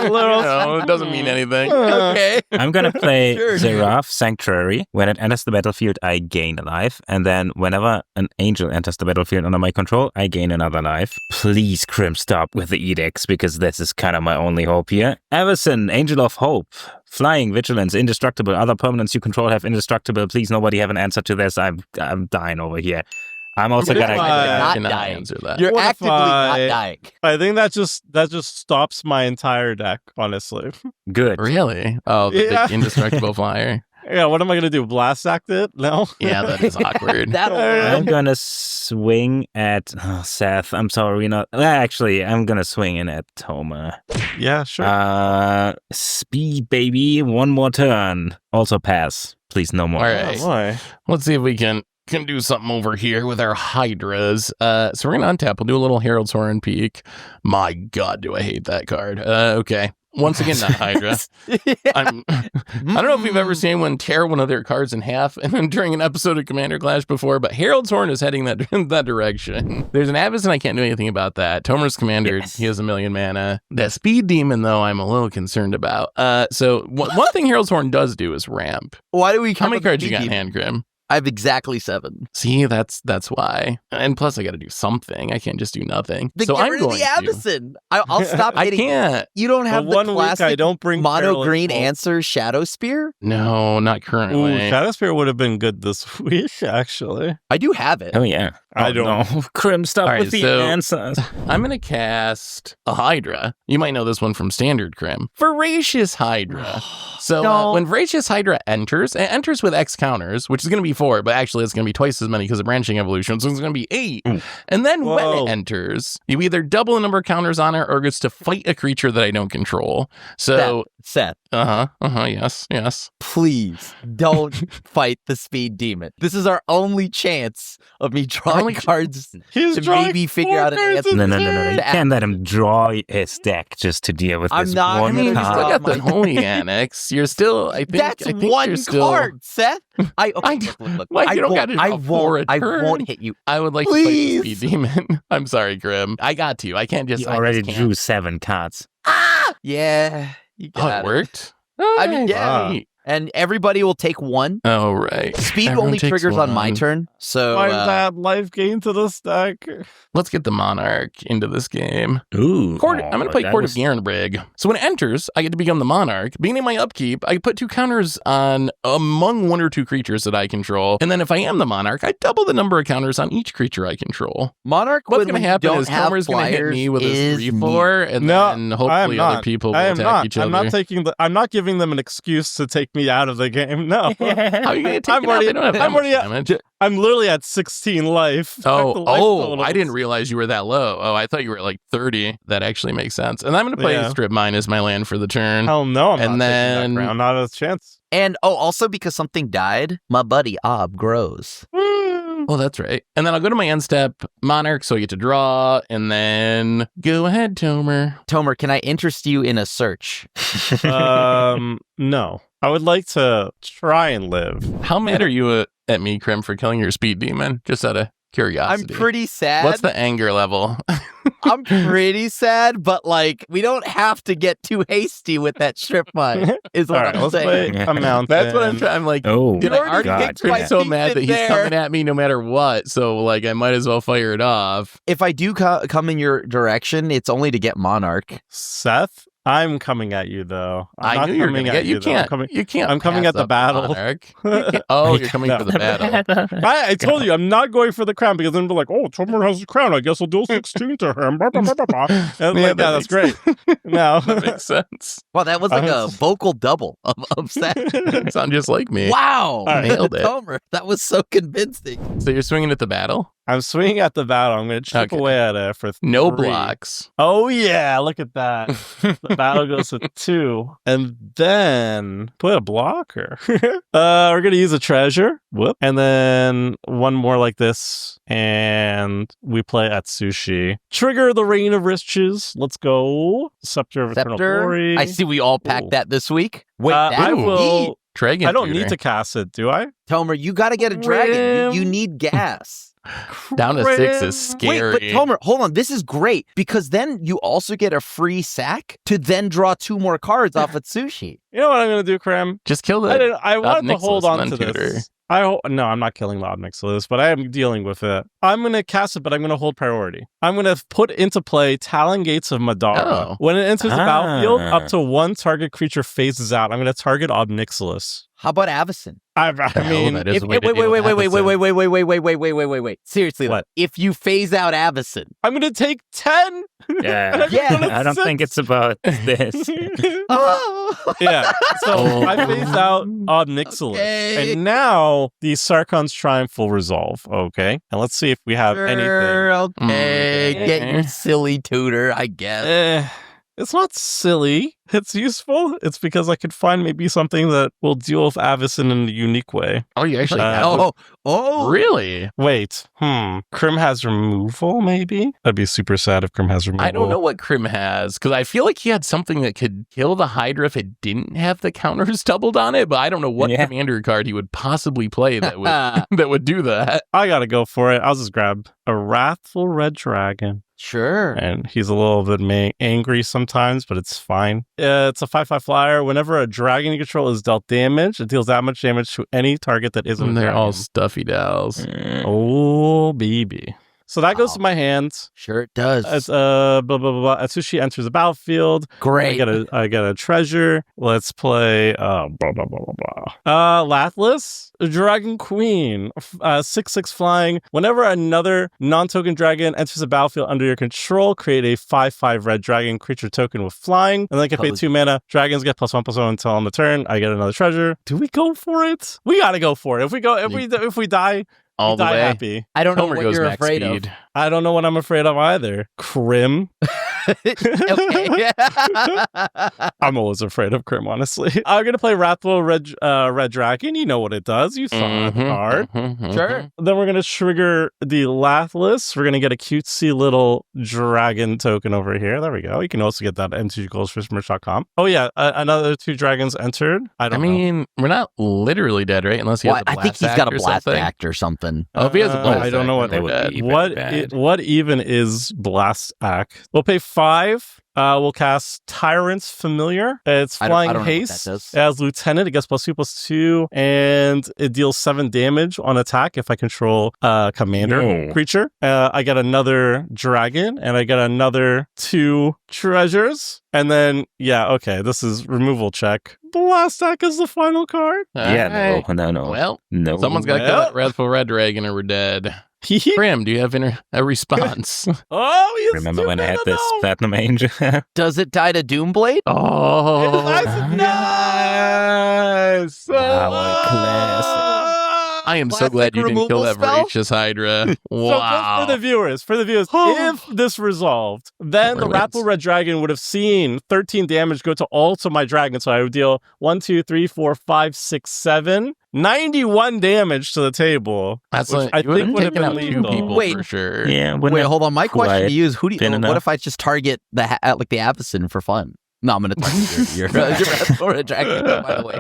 It doesn't mean anything. Okay. I'm gonna play Sure. Seraph Sanctuary. When it enters the battlefield, I gain a life, and then whenever an angel enters the battlefield under my control, I gain another life. Please, Crim, stop with the edicts, because this is kind of my only hope here. Everson, Angel of Hope. Flying, Vigilance, Indestructible. Other permanents you control have Indestructible. Please, nobody have an answer to this. I'm dying over here. I'm also You're gonna. not cannot dying. answer that. You're What if actively not I- dying. I think that just stops my entire deck, honestly. Good. Really? Oh, the Yeah. big indestructible flyer. Yeah, what am I gonna do? Blast act it? No. Yeah, that is awkward. That'll I'm gonna swing at Seth. I'm sorry, actually, I'm gonna swing in at Tomer. Yeah, sure. Speed, baby. One more turn. Also pass. Please, no more. All right. Oh, boy. Let's see if we can can do something over here with our Hydras. So we're going to untap. We'll do a little Herald's Horn Peak. My God, do I hate that card. Okay. Once again, not Hydra. I don't know if we've ever seen one tear one of their cards in half and then during an episode of Commander Clash before, but Herald's Horn is heading that direction. There's an Avacyn, I can't do anything about that. Tomer's Commander, He has 1 million mana. That Speed Demon, though, I'm a little concerned about. So one thing Herald's Horn does do is ramp. Why do we How many cards you got in hand, Grim? I have exactly 7. See, that's why. And plus, I got to do something. I can't just do nothing. Then so get I'm rid of going the Avacyn. I'll stop I getting. can't. You don't have For the 1 classic week, I don't bring mono green Fearless answer Shadow Spear. No, not currently. Ooh, Shadow Spear would have been good this week, actually. I do have it. Oh, yeah. I don't know. Crim, stop All right, with the so- answers. I'm going to cast a Hydra. You might know this one from Standard Crim. Voracious Hydra. So No. when Voracious Hydra enters, it enters with X counters, which is going to be 4, but actually it's going to be twice as many because of branching evolution, so it's going to be 8. And then when Whoa. it enters, you either double the number of counters on it or it gets to fight a creature that I don't control. So, Seth, yes. please don't fight the Speed Demon. This is our only chance of me drawing Only- cards He's to drawing maybe figure 4 out an cards answer. in No. turn. You can't let him draw his deck just to deal with I'm this not- one I mean, you gonna still card. got the Holy Annex. You're still, I think. That's I think one you're still, card, Seth. Look. Like, you don't gotta draw I 4 a I turn. won't hit you. I would like Please. to fight the Speed Demon. I'm sorry, Grim. I got to. I can't just. You I already just drew can't. 7 cards. Yeah, you Oh, got it worked? I mean, yeah. Right. And everybody will take 1. Oh, right. Speed Everyone only takes triggers on my 1. turn, so Why does that life gain to this deck? Let's get the Monarch into this game. Ooh. I'm going to play that Court was- of Garenbrig. So when it enters, I get to become the Monarch. Beginning my upkeep, I put 2 counters on among 1 or 2 creatures that I control. And then if I am the Monarch, I double the number of counters on each creature I control. Monarch. What's when going to we happen don't is have Homer's going to hit flyers me with his is 3/4, and No, then I am hopefully other not. people will I am attack not. each other. I'm not giving them an excuse to take me out of the game. No. How are you going to take I'm it out? already- They don't have that I'm much already at- damage. I'm literally at 16 life. Check the life totals. I didn't realize you were that low. Oh, I thought you were at like 30. That actually makes sense. And I'm going to play Yeah. Strip Mine as my land for the turn. Hell no, I'm And not then- taking that crown. Not a chance. And also because something died, my buddy Ob grows. Oh, that's right. And then I'll go to my end step, Monarch, so I get to draw, and then go ahead, Tomer. Tomer, can I interest you in a search? No. I would like to try and live. How mad are you at me, Krim, for killing your speed demon? Just out of I'm curiosity. pretty sad. What's the anger level? I'm pretty sad, but like we don't have to get too hasty with that strip mine. Is All what right, I'm let's saying. play a mountain. That's what I'm trying. I'm like, Oh, dude, You I already already God. picked my Krim's so teeth mad in that he's there. coming at me no matter what. So, like, I might as well fire it off. If I do come in your direction, it's only to get Monarch. Seth, I'm coming at you though. I'm I not knew you were coming going to at get. You though. can't. You can't. I'm coming pass at the up battle. Monarch. You can't- Oh, you're coming No. for the battle. I told you I'm not going for the crown because then they're like, oh, Tomer has the crown. I guess I'll deal 16 to him. Blah, blah, blah, blah, blah. And I'm Yeah, like, that that's great. No. That makes sense. Wow, that was like I a was- vocal double of Seth. Sound just like me. Wow, right. Nailed it. Tomer, that was so convincing. So you're swinging at the battle? I'm swinging at the battle. I'm going to chip Okay. away at it for No 3. blocks. Oh, yeah. Look at that. The battle goes to 2. And then put a blocker. We're going to use a treasure. Whoop. And then one more like this. And we play at sushi. Trigger the Reign of Riches. Let's go. Scepter of Eternal Scepter. Glory. I see we all packed Ooh. that this week. Wait, I that's neat. will. Dragon. I don't Tutor. need to cast it, do I? Tomer, you got to get a dragon. You need gas. Down to 6 is scary. Wait, but Tomer, hold on. This is great because then you also get a free sack to then draw 2 more cards off at sushi. You know what I'm going to do, Cram? Just kill I the. wanted to hold Nixilis on and to then tutor. this. No, I'm not killing Loud Nixilis, but I am dealing with it. I'm going to cast it, but I'm going to hold priority. I'm going to put into play Talon Gates of Madara. Oh. When it enters the battlefield, Ah. up to 1 target creature phases out. I'm going to target Ob Nixilis. How about Avacyn? I The hell, mean, that is If, a way wait, to wait, deal wait, with wait, wait, wait, Avacyn. wait, wait, wait, wait, wait, wait, wait, wait, wait. Seriously, though, What? if you phase out Avacyn, I'm going to take 10. Yeah. Yeah. I don't think it's about this. Yeah, so Oh. I phased out Ob Nixilis. Okay. And now the Sarkon's Triumph will resolve, okay? And let's see if we have anything. Sure, okay, Mm. get your silly tutor, I guess. It's not silly. It's useful. It's because I could find maybe something that will deal with Avacyn in a unique way. Oh, you actually Oh, really? Wait, Crim has removal, maybe? That'd be super sad if Crim has removal. I don't know what Crim has, because I feel like he had something that could kill the Hydra if it didn't have the counters doubled on it, but I don't know what commander card he would possibly play that would that would do that. I gotta go for it. I'll just grab a Wrathful Red Dragon. Sure. And he's a little bit angry sometimes, but it's fine. It's a 5/5 flyer. Whenever a dragon you control is dealt damage, it deals that much damage to any target that isn't And a they're dragon. all stuffy dolls. Oh, baby. So that goes to my hands. Sure it does. As blah blah blah blah. Atsushi enters the battlefield. Great. I get a treasure. Let's play blah blah blah blah blah. Lathlis, Dragon Queen, 6/6 flying. Whenever another non-token dragon enters the battlefield under your control, create a 5/5 red dragon creature token with flying, and then I can pay 2 mana. Dragons get +1/+1 until on the turn. I get another treasure. Do we go for it? We gotta go for it. If we die. All the die way. Happy. I don't know Tomer what goes you're max afraid speed. of. I don't know what I'm afraid of either. Crim. Okay. I'm always afraid of Crim, honestly. I'm gonna play Wrathful Red Dragon. You know what it does. You saw the card. Sure. Then we're gonna trigger the Lathlis. We're gonna get a cutesy little dragon token over here. There we go. You can also get that at mtggoalsfishmerch.com. Oh yeah, another 2 dragons entered. I mean, we're not literally dead, right? Unless he has a blast I think he's got a act or blast something. act or something. Oh, if he has a blast I don't know what act, then would we're be. dead. what even is Blast Act? We'll pay 5. We'll cast Tyrant's Familiar. It's flying I don't know what haste. that does. As Lieutenant, it gets +2/+2, and it deals 7 damage on attack if I control a commander creature. I get another dragon, and I get another 2 treasures. And then, this is removal check. Blast Act is the final card. Yeah, no. Well, no. someone's got to kill that Wrathful Red Dragon or we're dead. Crim, do you have a response? Oh, remember when I had this Platinum Angel? Does it die to Doomblade? Oh, nice! Wow, what a classic. I am so Classic glad you didn't kill removal that spell? voracious Hydra. Wow. So just for the viewers, if this resolved, then the Wrathful Red Dragon would have seen 13 damage go to all to my dragon. So I would deal 1, 2, 3, 4, 5, 6, 7, 91 damage to the table. That's which like, I you would think have would have taken been out 2 lethal. people Wait. for sure. Yeah. Wait, hold on. My question to you is, what enough. if I just target the Avacyn for fun? No, I'm going to target your Wrathful Red Dragon, by the way.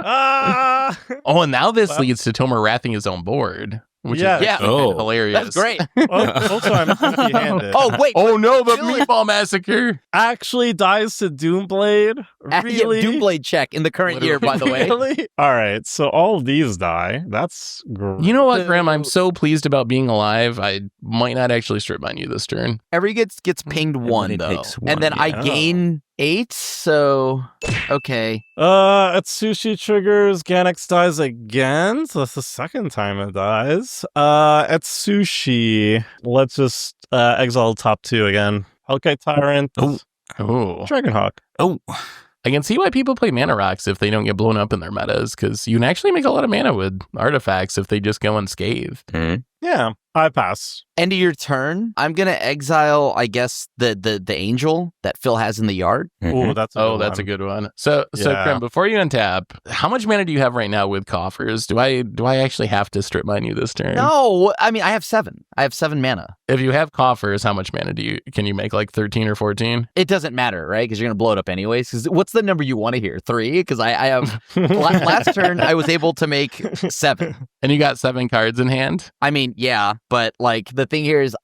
Oh, and now this leads to Tomer wrathing his own board, which is hilarious. That's great. Also, I'm empty-handed. Oh, wait. Oh no, the Really? Meatball Massacre! Actually dies to Doomblade? Really? Doomblade check in the current year, by the way. Really? All right, so all of these die. That's great. You know what, Graham? I'm so pleased about being alive. I might not actually strip mine you this turn. Every gets pinged one, Everybody though. takes one, and then I yeah. gain 8, so... Okay. Atsushi triggers, Ganex dies again, so that's the second time it dies. Atsushi, let's just exile top 2 again. Hellkite Tyrant, Oh. Dragonhawk. Oh. I can see why people play mana rocks if they don't get blown up in their metas, because you can actually make a lot of mana with artifacts if they just go unscathed. Yeah, I pass. End of your turn, I'm going to exile, I guess, the angel that Phil has in the yard. Ooh, that's a good That's a one. good one. So Yeah. Krim, before you untap, how much mana do you have right now with coffers? Do I actually have to strip mine you this turn? No, I mean, I have 7. I have 7 mana. If you have coffers, how much mana can you make, like 13 or 14? It doesn't matter, right? Because you're going to blow it up anyways. Because what's the number you want to hear? 3? Because I have... last turn, I was able to make 7. And you got 7 cards in hand? I mean, yeah, but like the thing here is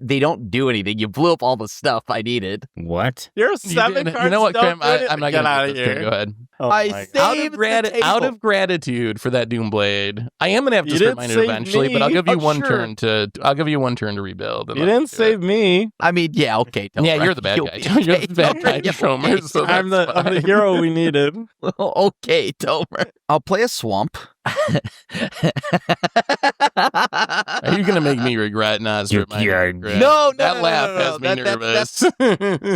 they don't do anything. You blew up all the stuff I needed. What? You're You 7 did- cards. You know what, don't Krim? do it. I'm not Get going to out do of this turn. here. Go ahead. Oh I my saved God. Out the of gratitude for that Doomblade, I am gonna have to You strip didn't mine save eventually, but I'll me. give you Oh, one sure. turn to. I'll give you one turn to rebuild. and You let didn't me do save it. me. I mean, yeah, okay. Tomer. Yeah, you're the bad guy. You're the bad guy, Yeah, Tomer. okay. So I'm that's the fine. hero we needed. Okay, Tomer. I'll play a swamp. Are you gonna make me regret not strip mine? You're- Regret? No, that no, laugh no, has me that- nervous.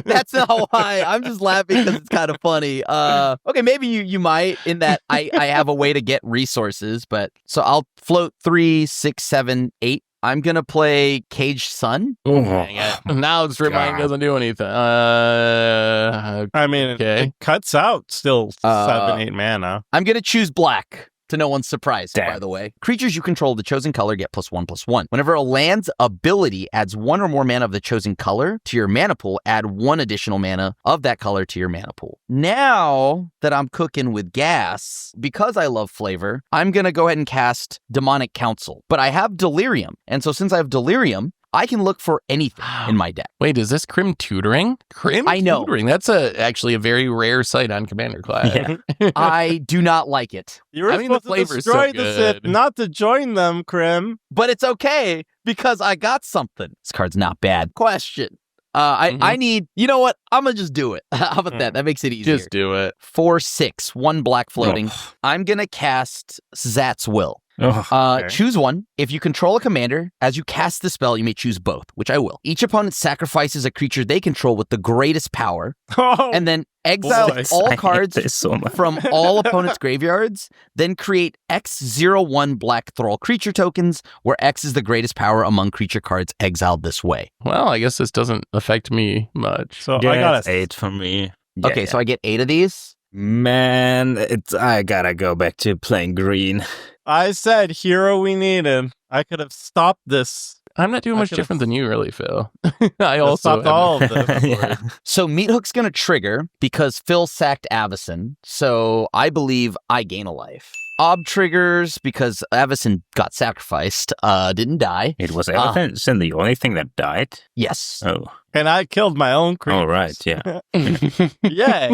That's not why. I'm just laughing because it's kind of funny. Okay, maybe you might, in that I have a way to get resources, but so I'll float 3, 6, 7, 8 I'm going to play Caged Sun. Dang it. Now Strip Mine God. doesn't do anything. I mean, Okay. it cuts out still 7-8 mana. I'm going to choose black. To no one's surprise, Damn. by the way. Creatures you control of the chosen color get +1/+1. Whenever a land's ability adds 1 or more mana of the chosen color to your mana pool, add 1 additional mana of that color to your mana pool. Now that I'm cooking with gas, because I love flavor, I'm going to go ahead and cast Demonic Council. But I have Delirium. And so since I have Delirium, I can look for anything in my deck. Wait, is this Crim Tutoring? Crim I know. Tutoring. That's actually a very rare sight on Commander Class. Yeah. I do not like it. You were I mean, the supposed to flavor's destroy so the Sith, good. not to join them, Krim. But it's okay because I got something. This card's not bad. Question. I need, you know what? I'm going to just do it. How about that? That makes it easier. Just do it. 4/6, 1 black floating. I'm going to cast Zat's Will. Okay. Choose one. If you control a commander, as you cast the spell, you may choose both, which I will. Each opponent sacrifices a creature they control with the greatest power, Oh, and then exile boy. all I hate cards this so much. from all opponents' graveyards, then create X01 black thrall creature tokens, where X is the greatest power among creature cards exiled this way. Well, I guess this doesn't affect me much. so Yeah, I got it's 8 for me. Okay, so I get 8 of these. Man, I gotta go back to playing green. I said hero we needed. I could have stopped this. I'm not doing I much could've- different than you, really, Phil. I Also also stopped all of this. Yeah. So Meat Hook's going to trigger because Phil sacked Avacyn, so I believe I gain a life. Ob triggers because Avacyn got sacrificed, didn't die. It was Everton the only thing that died? Yes. Oh, And I killed my own creatures. all right, yeah. Yay.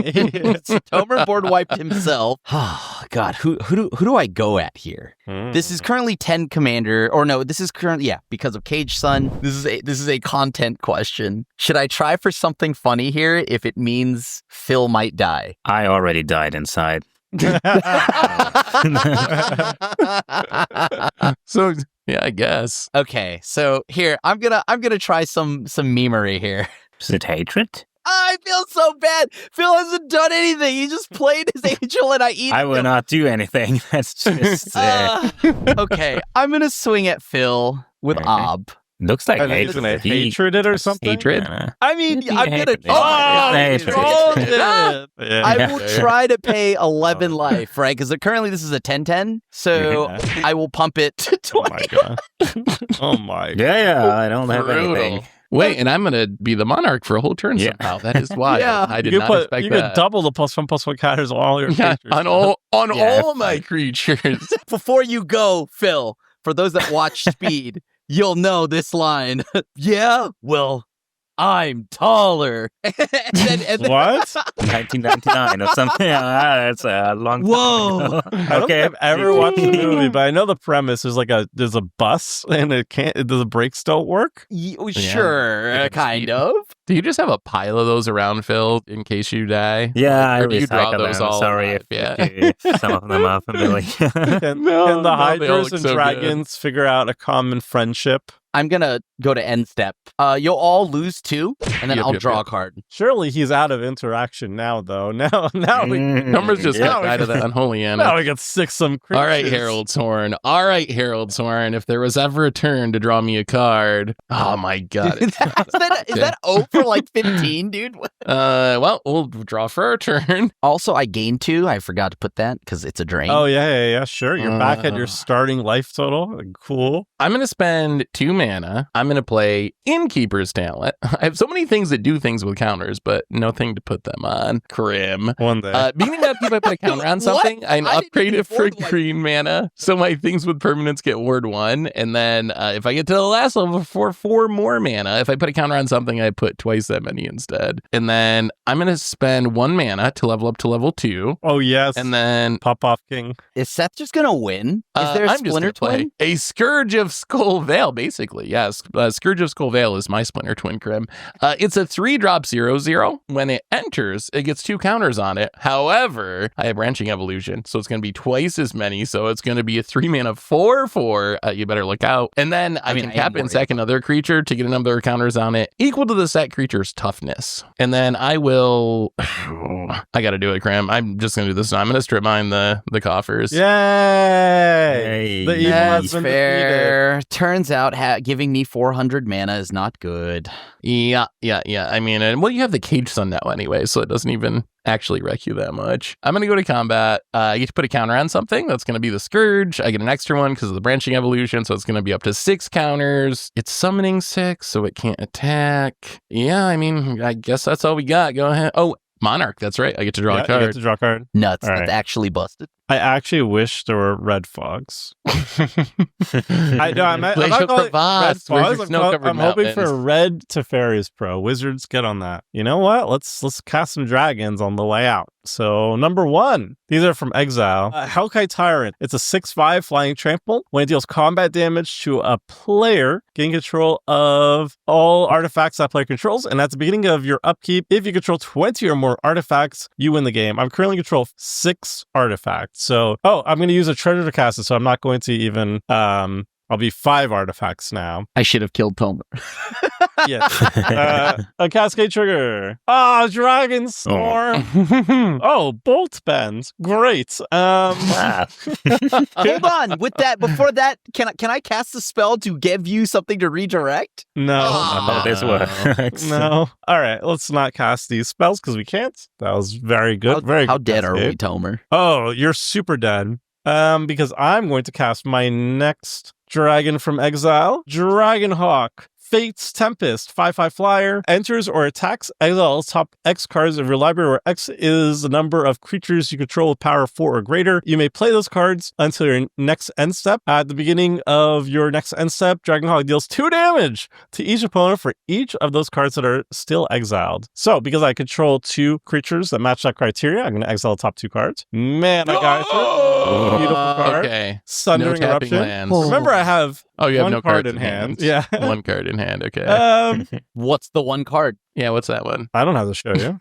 Tomer board wiped himself. Oh, God, who do I go at here? This is currently 10 commander, or no, this is currently, because of Caged Sun. This is a content question. Should I try for something funny here if it means Phil might die? I already died inside. So, yeah, I guess. Okay, so here I'm gonna try some memery here. Is it hatred? I feel so bad. Phil hasn't done anything. He just played his angel, and I eat. I will not do anything. That's just Okay, I'm gonna swing at Phil with Okay. Ob. looks like I think it's hatred. hatred it or something. Hatred? I mean, It'd be I'm gonna. hatred. Oh, It's you hatred. rolled Hatred. it. Yeah. I will try to pay 11 life, right? Because currently this is a 10/10, so Yeah. I will pump it to Oh 20. my god. Oh my god. Yeah, I don't have Brutal. anything. Wait, and I'm going to be the monarch for a whole turn Yeah. somehow. That is why Yeah. I did You not could expect you that. could double the +1/+1 counters on all your Yeah, creatures. on all Yeah, my creatures. Before you go, Phil, for those that watch Speed, you'll know this line. Yeah, well, I'm taller. and then What? 1999 or something. That's a long time Whoa. ago. I don't think I've ever watched the movie, but I know the premise. There's a bus and the brakes don't work. Sure, Yeah. kind of. Do you just have a pile of those around, Phil, in case you die? Yeah, I Or do you draw recycle those them. all Sorry alive? if some of them are familiar. Can No, the they all Hydras look and so good. dragons figure out a common friendship? I'm gonna go to end step. You'll all lose 2, and then Yep, I'll yep, draw yep. a card. Surely he's out of interaction now, though. Now we Numbers just Yeah. got died of that unholy now animal. we got 6 some creatures. All right, Harold's Horn. All right, Harold's Horn. If there was ever a turn to draw me a card, oh my god! is that 0 for like 15, dude? Well, we'll draw for our turn. Also, I gained 2. I forgot to put that because it's a drain. Oh yeah. Sure, you're back at your starting life total. Cool. I'm going to spend 2 mana. I'm going to play Innkeeper's Talent. I have so many things that do things with counters, but nothing to put them on. Crim. One day. Beginning that if I put a counter on What? something, I I didn't upgrade even it for board wipe. green mana. So my things with permanents get ward 1. And then if I get to the last level for 4 more mana, if I put a counter on something, I put twice that many instead. And then I'm going to spend 1 mana to level up to level 2. Oh yes. And then Pop off king. Is Seth just gonna win? Is there a I'm just Splinter gonna play Twin? a Scourge of Skull Vale, basically. Yes, Scourge of Skull Vale is my Splinter Twin, Crim. It's a 3-drop 0/0. When it enters, it gets 2 counters on it. However, I have Branching Evolution, so it's going to be twice as many. So it's going to be a 3-mana 4/4. You better look out. And then I mean, can I am tap and worried. sack another creature to get another counters on it equal to the set creature's toughness. And then I will. I got to do it, Cram. I'm just going to do this. I'm going to strip mine the coffers. Yay! Hey. The evil has been fair. Turns out giving me 400 mana is not good. Yeah. I mean, well, you have the Cage Sun now anyway, so it doesn't even actually wreck you that much. I'm going to go to combat. I get to put a counter on something. That's going to be the Scourge. I get an extra one because of the branching evolution, so it's going to be up to 6 counters. It's summoning 6, so it can't attack. Yeah, I mean, I guess that's all we got. Go ahead. Oh, Monarch. That's right. I get to draw a card. You get to draw a card. Nuts. All right. That's actually busted. I actually wish there were red fogs. I know. I'm not Glacial calling it red crevasse. Where's fogs. your snow-covered I'm hoping for mountains? red Teferi's Pro. Wizards, get on that. You know what? Let's cast some dragons on the way out. So number 1, these are from Exile. Hellkite Tyrant. It's a 6/5 flying trample. When it deals combat damage to a player, gain control of all artifacts that player controls. And at the beginning of your upkeep, if you control 20 or more artifacts, you win the game. I'm currently control 6 artifacts. So, I'm going to use a treasure to cast it. So I'm not going to even, I'll be 5 artifacts now. I should have killed Tomer. Yes. A Cascade Trigger. Dragon Storm. Bolt Bend. Great. Hold on. With that, before that, can I cast a spell to give you something to redirect? No. This works. No. All right. Let's not cast these spells because we can't. That was very good. How good dead are we, Cascade. Tomer? Oh, you're super dead. Because I'm going to cast my next dragon from Exile, Dragonhawk. Fate's Tempest, 5/5 flyer, enters or attacks, exiles top X cards of your library, where X is the number of creatures you control with power 4 or greater. You may play those cards until your next end step. At the beginning of your next end step, Dragonhawk deals 2 damage to each opponent for each of those cards that are still exiled. So, because I control 2 creatures that match that criteria, I'm going to exile the top 2 cards. Man, I got it. Beautiful card. Okay. Sundering No tapping Eruption. lands. Remember, I have You have one no card cards in hand. Yeah. Yeah. 1 card in hand. Okay. What's the one card? Yeah, what's that one? I don't have to show you.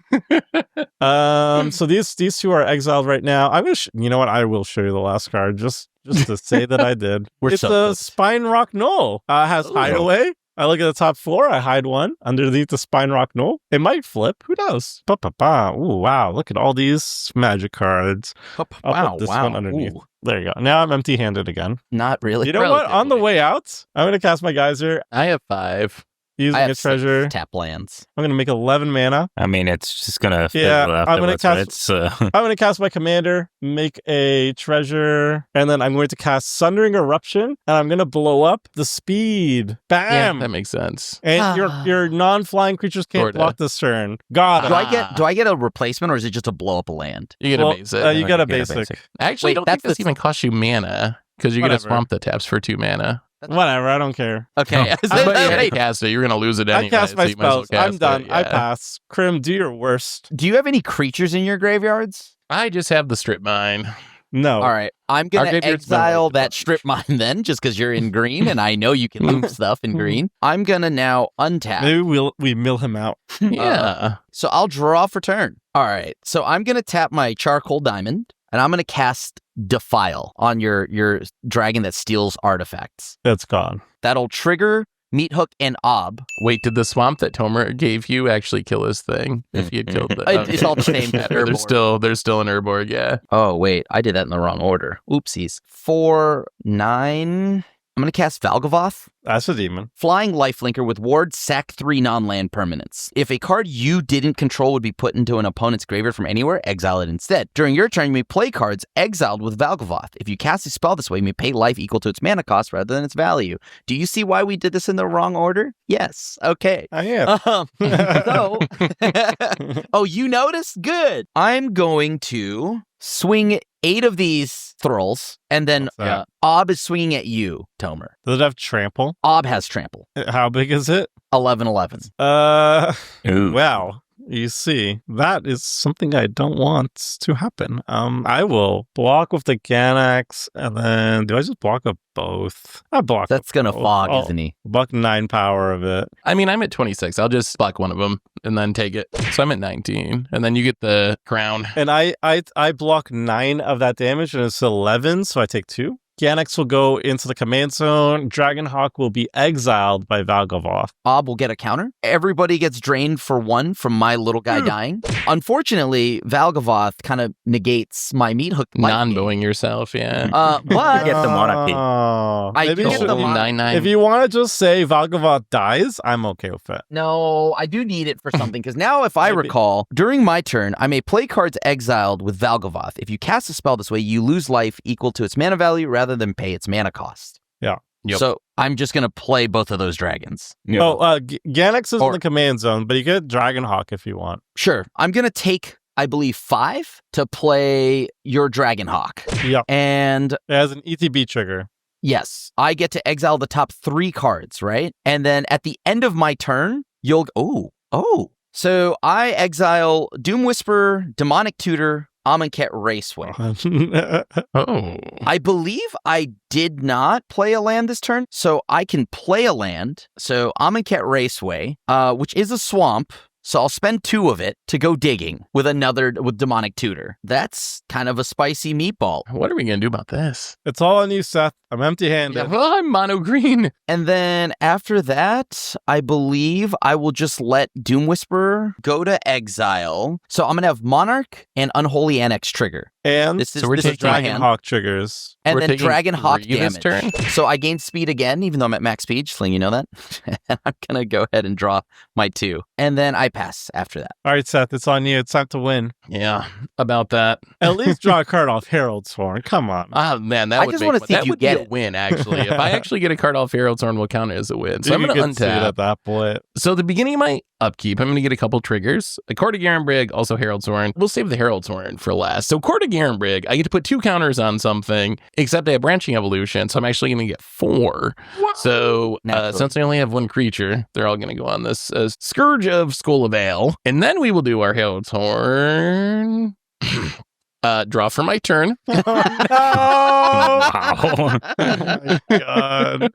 So these 2 are exiled right now. I wish, you know what? I will show you the last card just to say that I did. It's so a close. Spine Rock Knoll. Has Hideaway. I look at the top 4. I hide 1 underneath the Spine Rock Knoll. It might flip. Who knows? Ooh, wow. Look at all these magic cards. I'll put this one underneath. Ooh. There you go. Now I'm empty-handed again. Not really. You know what? On the way out, I'm going to cast my Geyser I have 5. using I have a treasure. 6 tap lands. I'm going to make 11 mana. I mean, it's just gonna fizzle Yeah, I'm gonna afterwards, right? I'm going to cast my commander, make a treasure, and then I'm going to cast Sundering Eruption, and I'm going to blow up the speed. Bam! Yeah, that makes sense. And your non-flying creatures can't Sorta. block this turn. Got it. Do I get a replacement, or is it just to blow up a land? You get Well, a basic. you got a You get a basic. basic. Actually, I Wait, don't that's think this the- even costs you mana because you get a Whatever. swamp that taps for 2 mana. Whatever, I don't care. Okay. But yeah, you cast it. You're going to lose it anyway. I cast my so you might as well spells. I'm cast done. it, I yeah. pass. Krim, do your worst. Do you have any creatures in your graveyards? I just have the strip mine. No. All right. I'm going to graveyard's been exile wiped that out. strip mine then, just because you're in green, and I know you can move stuff in green. I'm going to now untap. Maybe we mill him out. Yeah. So I'll draw for turn. All right. So I'm going to tap my Charcoal Diamond, and I'm going to cast Defile on your dragon that steals artifacts. It's gone. That'll trigger Meat Hook and Ob. Wait, did the swamp that Tomer gave you actually kill his thing? If he had killed the It's all the same There's Urborg. there's still an Urborg, yeah. Oh, wait. I did that in the wrong order. Oopsies. 4, 9. I'm going to cast Valgavoth. That's a demon. Flying Lifelinker with ward, sack 3 non-land permanents. If a card you didn't control would be put into an opponent's graveyard from anywhere, exile it instead. During your turn, you may play cards exiled with Valgavoth. If you cast a spell this way, you may pay life equal to its mana cost rather than its value. Do you see why we did this in the wrong order? Yes. Okay. I am. So, oh, you noticed? Good. I'm going to swing 8 of these thralls, and then What's that? Ob is swinging at you, Tomer. Does it have trample? Ob has trample. How big is it? 11/11. Ooh. Well, you see, that is something I don't want to happen. I will block with the Ganax, and then do I just block up both? I block. That's up gonna both. fog, I'll isn't he? Block 9 power of it. I mean, I'm at 26. I'll just block one of them and then take it. So I'm at 19. And then you get the crown. And I block 9 of that damage, and it's 11, so I take 2. Ganax will go into the command zone. Dragonhawk will be exiled by Valgavoth. Ob will get a counter. Everybody gets drained for 1 from my little guy dying. Unfortunately, Valgavoth kind of negates my meat hook. Non-bowing yourself, yeah. But Get the monarchy. I maybe do you get the should- 9/9. If you want to just say Valgavoth dies, I'm okay with it. No, I do need it for something because now, if I Maybe. recall, during my turn, I may play cards exiled with Valgavoth. If you cast a spell this way, you lose life equal to its mana value rather than pay its mana cost. Yeah. Yep. So I'm just going to play both of those dragons. Yeah. Oh, Ganax is Or- in the command zone, but you get Dragonhawk if you want. Sure. I'm going to take, I believe, 5 to play your Dragonhawk. Yep. And It has an ETB trigger. yes, I get to exile the top 3 cards, right? And then at the end of my turn, you'll... Oh. So I exile Doom Whisperer, Demonic Tutor, Amonkhet Raceway. Oh. I believe I did not play a land this turn, so I can play a land. So Amonkhet Raceway, which is a swamp. So I'll spend 2 of it to go digging with Demonic Tutor. That's kind of a spicy meatball. What are we going to do about this? It's all on you, Seth. I'm empty-handed. Yeah, well, I'm mono green. And then after that, I believe I will just let Doom Whisperer go to exile. So I'm going to have Monarch and Unholy Annex trigger. And This is, So we're this is taking my hand. Dragonhawk triggers. And We're then taking Dragonhawk 3 this damage. turn? So I gain speed again, even though I'm at max speed. Sling, you know that? And I'm going to go ahead and draw my 2. And then I pass after that. All right, Seth, it's on you. It's time to win. Yeah, about that. At least draw a card off Herald's Horn. Come on. Oh, man, that I would just make wanna one- see if that you would get be a it. win, actually. If I actually get a card off Herald's Horn, will count it as a win. So I'm You going to can see it untap. at that point. So at the beginning of my upkeep, I'm going to get a couple triggers. A Court of Garenbrig, also Herald's Horn. We'll save the Herald's Horn for last. So Court of Garenbrig, I get to put 2 counters on something, except I have Branching Evolution, so I'm actually going to get 4. So Naturally. since I only have 1 creature, they're all going to go on this Scourge of Skull of Ale. And then we will do our Herald's Horn. Draw for my turn. Wow. Oh my God.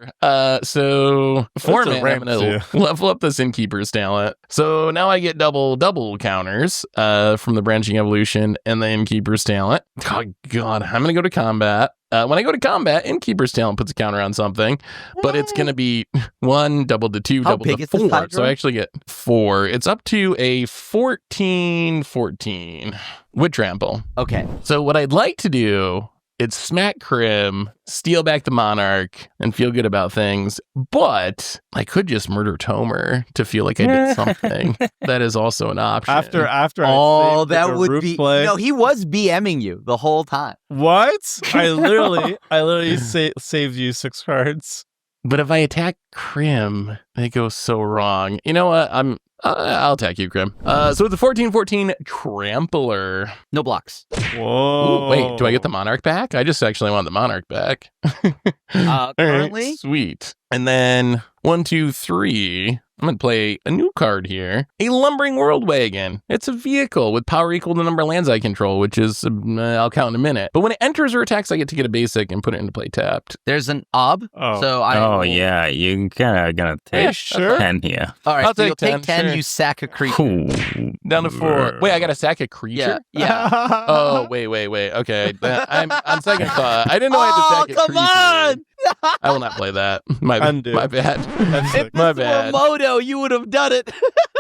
So 4 That's a mana, I'm ramp, gonna level up this Innkeeper's talent. So now I get double counters from the Branching Evolution and the Innkeeper's talent. Oh God, I'm gonna go to combat. When I go to combat, Innkeeper's talent puts a counter on something, but it's gonna be 1 doubled to 2 How doubled big to is this 4. Hydra? So I actually get 4. It's up to a 14/14 with trample. Okay. So what I'd like to do is smack Krim, steal back the Monarch, and feel good about things. But I could just murder Tomer to feel like I did something. That is also an option. After I Oh, saved the that would Garuk be... play. No, he was BMing you the whole time. What? I literally saved you 6 cards. But if I attack Krim, it goes so wrong. You know what? I'll attack you, Krim. So with the 14/14 Trampler. No blocks. Whoa. Ooh, wait, do I get the Monarch back? I just actually want the Monarch back. All right, Currently? sweet. And then 1, 2, 3. I'm going to play a new card here. A Lumbering World Wagon. It's a vehicle with power equal to the number of lands I control, which is, I'll count in a minute. But when it enters or attacks, I get to get a basic and put it into play tapped. There's an ob. Oh. So I Oh, will- yeah. You're kind of going to Yeah, take sure. 10 here. All right, I'll so take you'll take 10, 10, sure. you sack a creature. Ooh. Down to 4. Wait, I got to sack a creature? Yeah. Oh, wait. Okay. I'm on second thought. I didn't know I had to sack a come creature. on! I will not play that. My Undo. bad. If My If this bad. were Moto, you would have done it.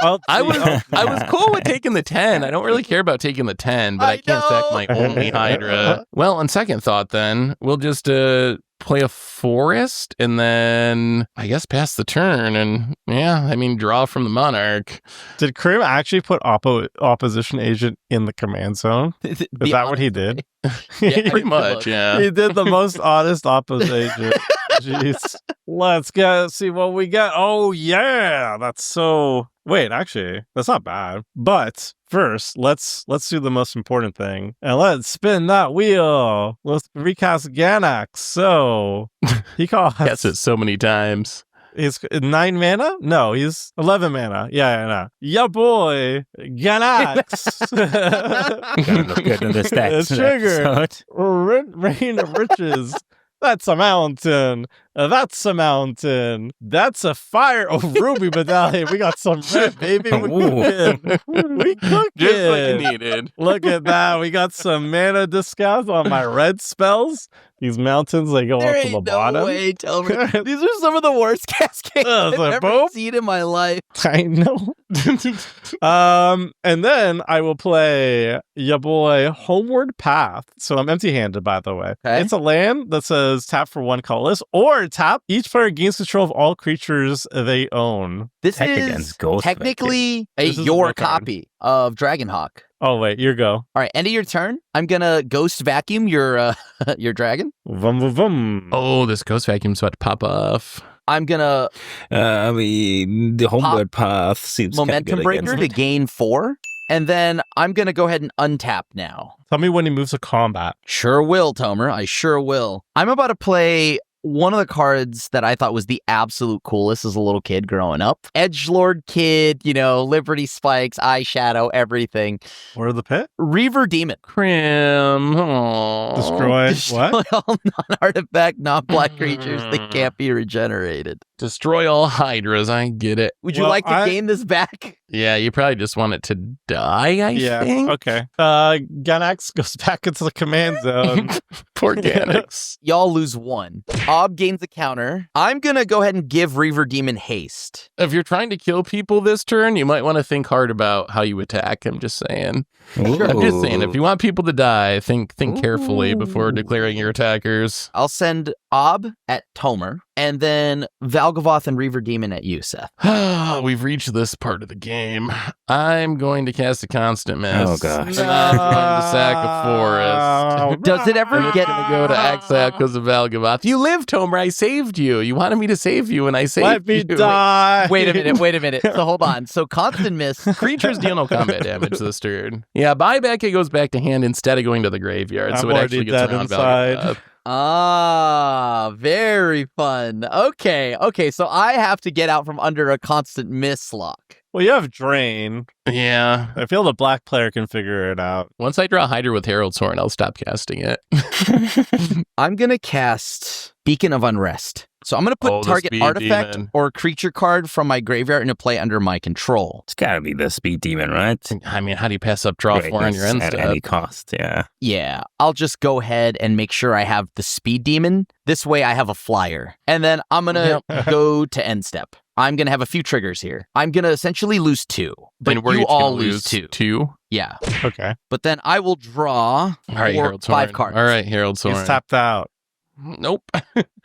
I was cool with taking the 10. I don't really care about taking the 10, but I can't sack my only Hydra. Well, on second thought, then we'll just play a forest and then I guess pass the turn and draw from the Monarch. Did Krim actually put opposition agent in the command zone? Is that what he did? Yeah, pretty much. Yeah. He did the most honest opposition. Jeez. Let's see what we got. Oh yeah, that's so. Wait, actually, that's not bad. But first, let's do the most important thing, and let's spin that wheel. Let's recast Ganax. So he costs. Gets it so many times. He's 9 mana? No, he's 11 mana. Yeah. Yeah, boy. Ganax. Gotta look good in the stats. Trigger. episode. Rain of riches. That's a mountain. That's a mountain. That's a fire. Oh, ruby medallion. We got some red, baby. We cooking. We cooking. Just what you needed. Look at that. We got some mana discounts on my red spells. These mountains, they go There up to the ain't bottom. no way, Tomer. These are some of the worst cascades I've ever boop. seen in my life. I know. And then I will play ya boy Homeward Path. So I'm empty-handed, by the way. Okay. It's a land that says tap for 1 colorless, or tap each player gains control of all creatures they own. This Tech is against Ghost technically This is your a card. copy of Dragonhawk. Oh wait, your go. All right, end of your turn. I'm gonna ghost vacuum your your dragon. Vum vum vum. Oh, this ghost vacuum's about to pop off. I'm gonna I mean, the Homeward Path seems momentum good breaker against to it. gain 4. And then I'm gonna go ahead and untap now. Tell me when he moves to combat. Sure will, Tomer. I sure will. I'm about to play one of the cards that I thought was the absolute coolest as a little kid growing up. Edgelord kid, Liberty Spikes, eyeshadow, everything. Or the pit? Reaver Demon. Crim. Aww. Destroy what? All non-artifact, non-black creatures that can't be regenerated. Destroy all Hydras. I get it. Would you Well, like to gain this back? Yeah, you probably just want it to die, I think. Okay. Ganax goes back into the command zone. Poor Ganax. Y'all lose 1. Ob gains a counter. I'm gonna go ahead and give Reaver Demon haste. If you're trying to kill people this turn, you might want to think hard about how you attack. I'm just saying. I'm just saying, if you want people to die, think carefully before declaring your attackers. I'll send Ob at Tomer, and then Valgavoth and Reaver Demon at you, Seth. We've reached this part of the game. I'm going to cast a constant miss. Oh, gosh. And I'm going to sack a forest. Does it ever And it's get going to go to exile because of Valgavoth. You live, Tomer. I saved you. You wanted me to save you, and I saved Let me you. die. Wait a minute. So hold on. So constant miss. Creatures deal no combat damage this turn. Yeah, buyback, it goes back to hand instead of going to the graveyard. I'm so it actually already gets dead around inside. Valgavoth. Ah, very fun. Okay, so I have to get out from under a constant miss lock. Well, you have Drain. Yeah. I feel the black player can figure it out. Once I draw Hydra with Herald's Horn, I'll stop casting it. I'm going to cast Beacon of Unrest. So I'm going to put the target speed artifact demon. or creature card from my graveyard into play under my control. It's gotta be the Speed Demon, right? I mean, how do you pass up draw 4 on your end At step? any cost, yeah. Yeah, I'll just go ahead and make sure I have the Speed Demon. This way I have a flyer. And then I'm going to go to end step. I'm going to have a few triggers here. I'm going to essentially lose 2. But And were you each all gonna lose 2. 2? Yeah. Okay. But then I will draw All right, 5 Herald's cards. Horn. All right, Herald's Horn. He's tapped out. Nope.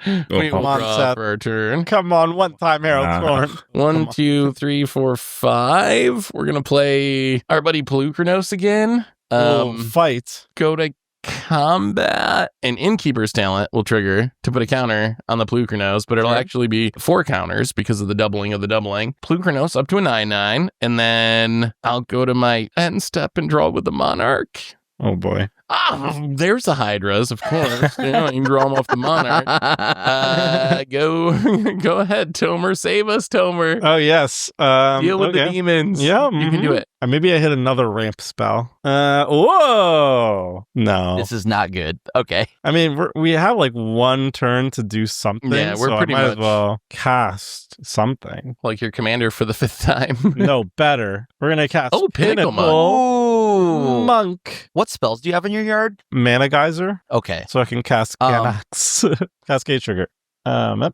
We come will on, draw Seth. for our turn. Come on, one time, Harold Thorn. 1, 2, 3, 4, 5. We're going to play our buddy Pelucranos again. Fight. Go to combat. An Innkeeper's Talent will trigger to put a counter on the Pelucranos, but it'll Okay. actually be 4 counters because of the doubling of the doubling. Pelucranos up to a 9/9, and then I'll go to my end step and draw with the Monarch. Oh, boy. There's the Hydras, of course. You can draw them off the Monarch. Go ahead, Tomer. Save us, Tomer. Oh, yes. Deal with the demons. Yeah. You can do it. Maybe I hit another ramp spell. Whoa. No. This is not good. Okay. I mean, we have like one turn to do something. Yeah, we're so pretty I might much- as well cast something. Like your commander for the 5th time. No, better. We're going to cast Pinnacle Monk. Ooh. Monk. What spells do you have in your yard? Mana Geyser. Okay. So I can cast Ganax. Cascade Trigger. Oh,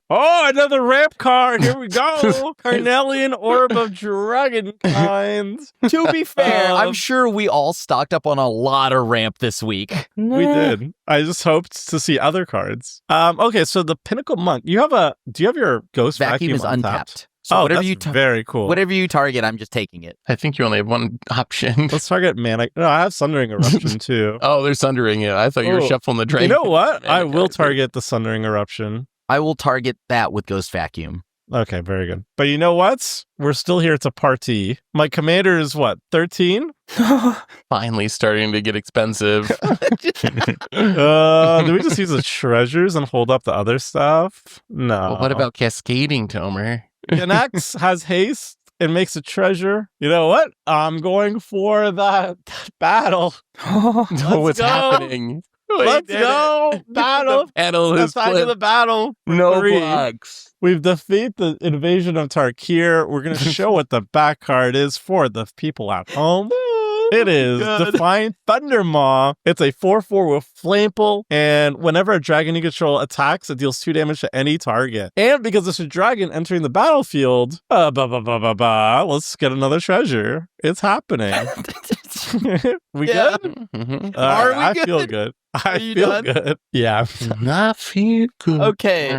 another ramp card. Here we go. Carnelian Orb of Dragonkind. To be fair, I'm Um, sure we all stocked up on a lot of ramp this week. We did. I just hoped to see other cards. Okay, so the Pinnacle Monk. Do you have your Ghost Vacuum is untapped? untapped. So whatever that's you very cool. whatever you target, I'm just taking it. I think you only have one option. Let's target Mana. No, I have Sundering Eruption too. Oh, they're sundering it. I thought you were Oh. shuffling the drain. You know what? I Mana will Geyser. target the Sundering Eruption. I will target that with Ghost Vacuum. Okay, very good. But you know what? We're still here to party. My commander is what, 13? Finally starting to get expensive. Do we just use the treasures and hold up the other stuff? No. Well, what about cascading, Tomer? Ganax has haste and makes a treasure. You know what? I'm going for that battle. Oh, what's go. happening? Let's go. Battle. The battle It's is time to flipped. the battle. No Three. blocks. We've defeated the invasion of Tarkir. We're going to show what the back card is for the people at home. It is God. Defiant Thundermaw. It's a 4/4 with Flample, and whenever a dragon you control attacks, it deals 2 damage to any target. And because it's a dragon entering the battlefield, let's get another treasure. It's happening. We Yeah. good? Mhm. Are we I good? feel good. I you feel done? good. Yeah. I feel good. Okay,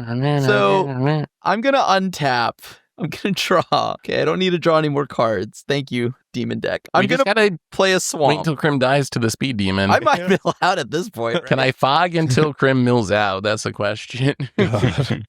so I'm gonna untap. I'm gonna draw. Okay, I don't need to draw any more cards. Thank you, Demon Deck. I'm we just gonna gotta play a wait swamp. until Krim dies to the speed demon. I might mill out at this point. Right? Can I fog until Krim mills out? That's the question.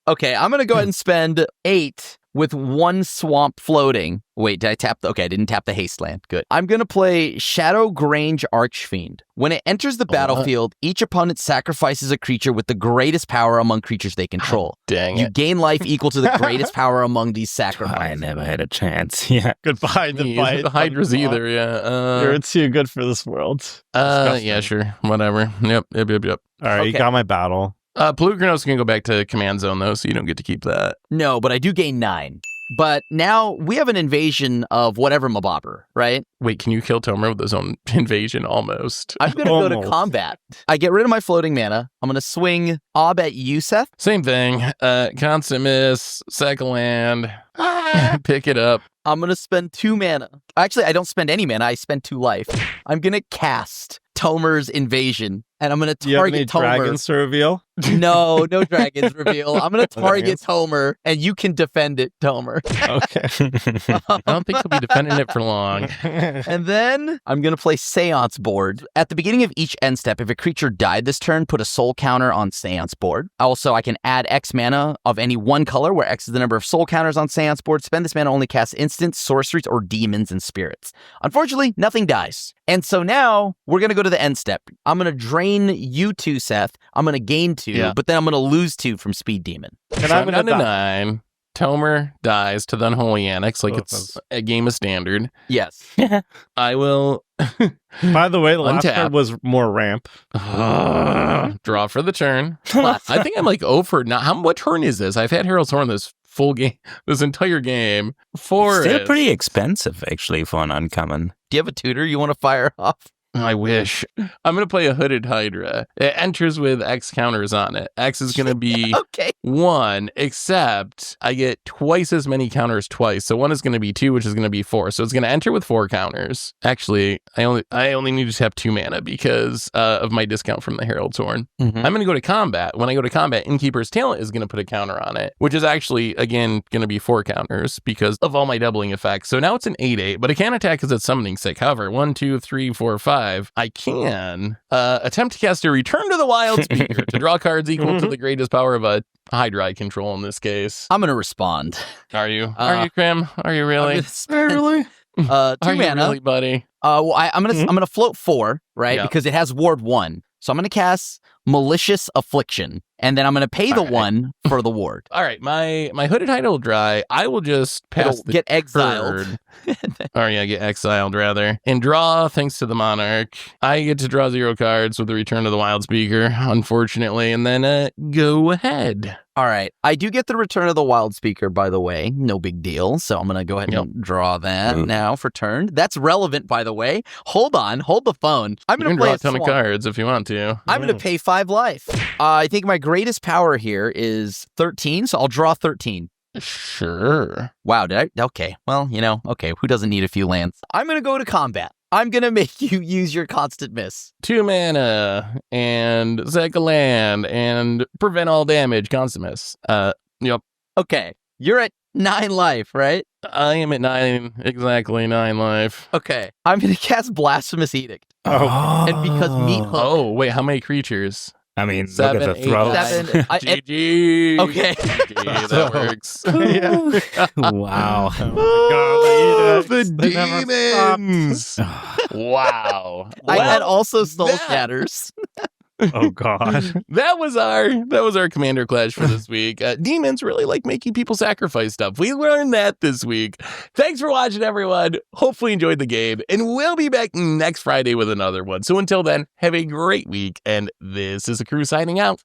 Okay, I'm gonna go ahead and spend 8 with 1 swamp floating. Wait, did I tap okay, I didn't tap the haste land. Good. I'm gonna play Shadow Grange Archfiend. When it enters the battlefield, each opponent sacrifices a creature with the greatest power among creatures they control. Dang You it. gain life equal to the greatest power among these I sacrifices. never had a chance. Yeah. Goodbye, Me, Defiant the Hydras Thundermaw. either, yeah. You're too good for this world. Disgusting. Yeah, sure. Whatever. Yep. All right, you Okay. got my battle. Pelucranos can go back to command zone though, so you don't get to keep that. No, but I do gain 9. But now we have an invasion of whatever Mabobber, right? Wait, can you kill Tomer with his own invasion almost? I'm going to go to Almost. combat. I get rid of my floating mana. I'm going to swing Ob at you, Seth. Same thing. Constant miss, second land. Pick it up. I'm going to spend 2 mana. Actually, I don't spend any mana. I spend 2 life. I'm going to cast Tomer's Invasion, and I'm going to Do you have any target Tomer. dragons to reveal? No dragons reveal. I'm going to target Dragons. Tomer, and you can defend it, Tomer. Okay. I don't think he'll be defending it for long. And then I'm going to play Seance board. At the beginning of each end step, if a creature died this turn, put a soul counter on Seance board. Also, I can add X mana of any one color, where X is the number of soul counters on Seance board. Spend this mana only cast instants, sorceries, or demons and spirits. Unfortunately, nothing dies. And so now we're going to go to the end step. I'm going to drain you 2, Seth. I'm going to gain 2, Yeah. but then I'm going to lose 2 from Speed Demon. And So I'm I'm gonna down to die. 9. Tomer dies to the Unholy Annex like Oh, it's a game of standard. Yes. I will By the way, the last Untap. card was more ramp. draw for the turn. I think I'm like over now. What turn is this? I've had Herald's Horn this full game, this entire game. Forest. Still pretty expensive, actually, for an uncommon. Do you have a tutor you want to fire off? I wish. I'm going to play a Hooded Hydra. It enters with X counters on it. X is going to be Okay. 1, except I get twice as many counters twice. So 1 is going to be 2, which is going to be 4. So it's going to enter with 4 counters. Actually, I only need to have 2 mana because of my discount from the Herald's Horn. Mhm. I'm going to go to combat. When I go to combat, Innkeeper's Talent is going to put a counter on it, which is actually, again, going to be 4 counters because of all my doubling effects. So now it's an 8/8, but it can't attack because it's summoning sick. However, 1, 2, 3, 4, 5. I can attempt to cast a Return to the Wild Speaker to draw cards equal to the greatest power of a Hydra I control in this case. I'm going to respond. Are you? Are you, Krim? Are you I'm really? gonna spend, really? 2 Are you mana. really, buddy? Well, I'm gonna float 4, right? Yeah. Because it has ward 1. So I'm gonna cast Malicious Affliction, and then I'm gonna pay the All right. 1 for the ward. All right, my Hooded Hydra will dry. I will just pass It'll the get exiled. turn. Or yeah, get exiled rather. And draw thanks to the Monarch. I get to draw 0 cards with the Return to the Wild Speaker, unfortunately, and then go ahead. All right, I do get the Return of the Wild Speaker, by the way. No big deal. So I'm gonna go ahead and draw that Ooh. now for turn. That's relevant, by the way. Hold on, hold the phone. I'm You gonna can play draw a a ton of swamp. cards if you want to. I'm gonna pay 5 life. I think my greatest power here is 13, so I'll draw 13. Sure. Wow, did I? Okay, well, okay, who doesn't need a few lands? I'm gonna go to combat. I'm gonna make you use your constant miss. 2 mana and sack a land and prevent all damage. Constant miss. Yep. Okay, you're at 9 life, right? I am at 9, exactly 9 life. Okay, I'm gonna cast Blasphemous Edict. Oh. And because Meat Hook- Oh, wait, how many creatures? I mean, 7, look at the 8, throat. 7. GG. Okay. GG, that works. Wow. Oh the They never demons. Wow. I had Well, also Soul that- Shatters. Oh God. That was our Commander Clash for this week. Demons really like making people sacrifice stuff. We learned that this week. Thanks for watching, everyone. Hopefully you enjoyed the game, and we'll be back next Friday with another one. So until then, have a great week, and this is the crew signing out.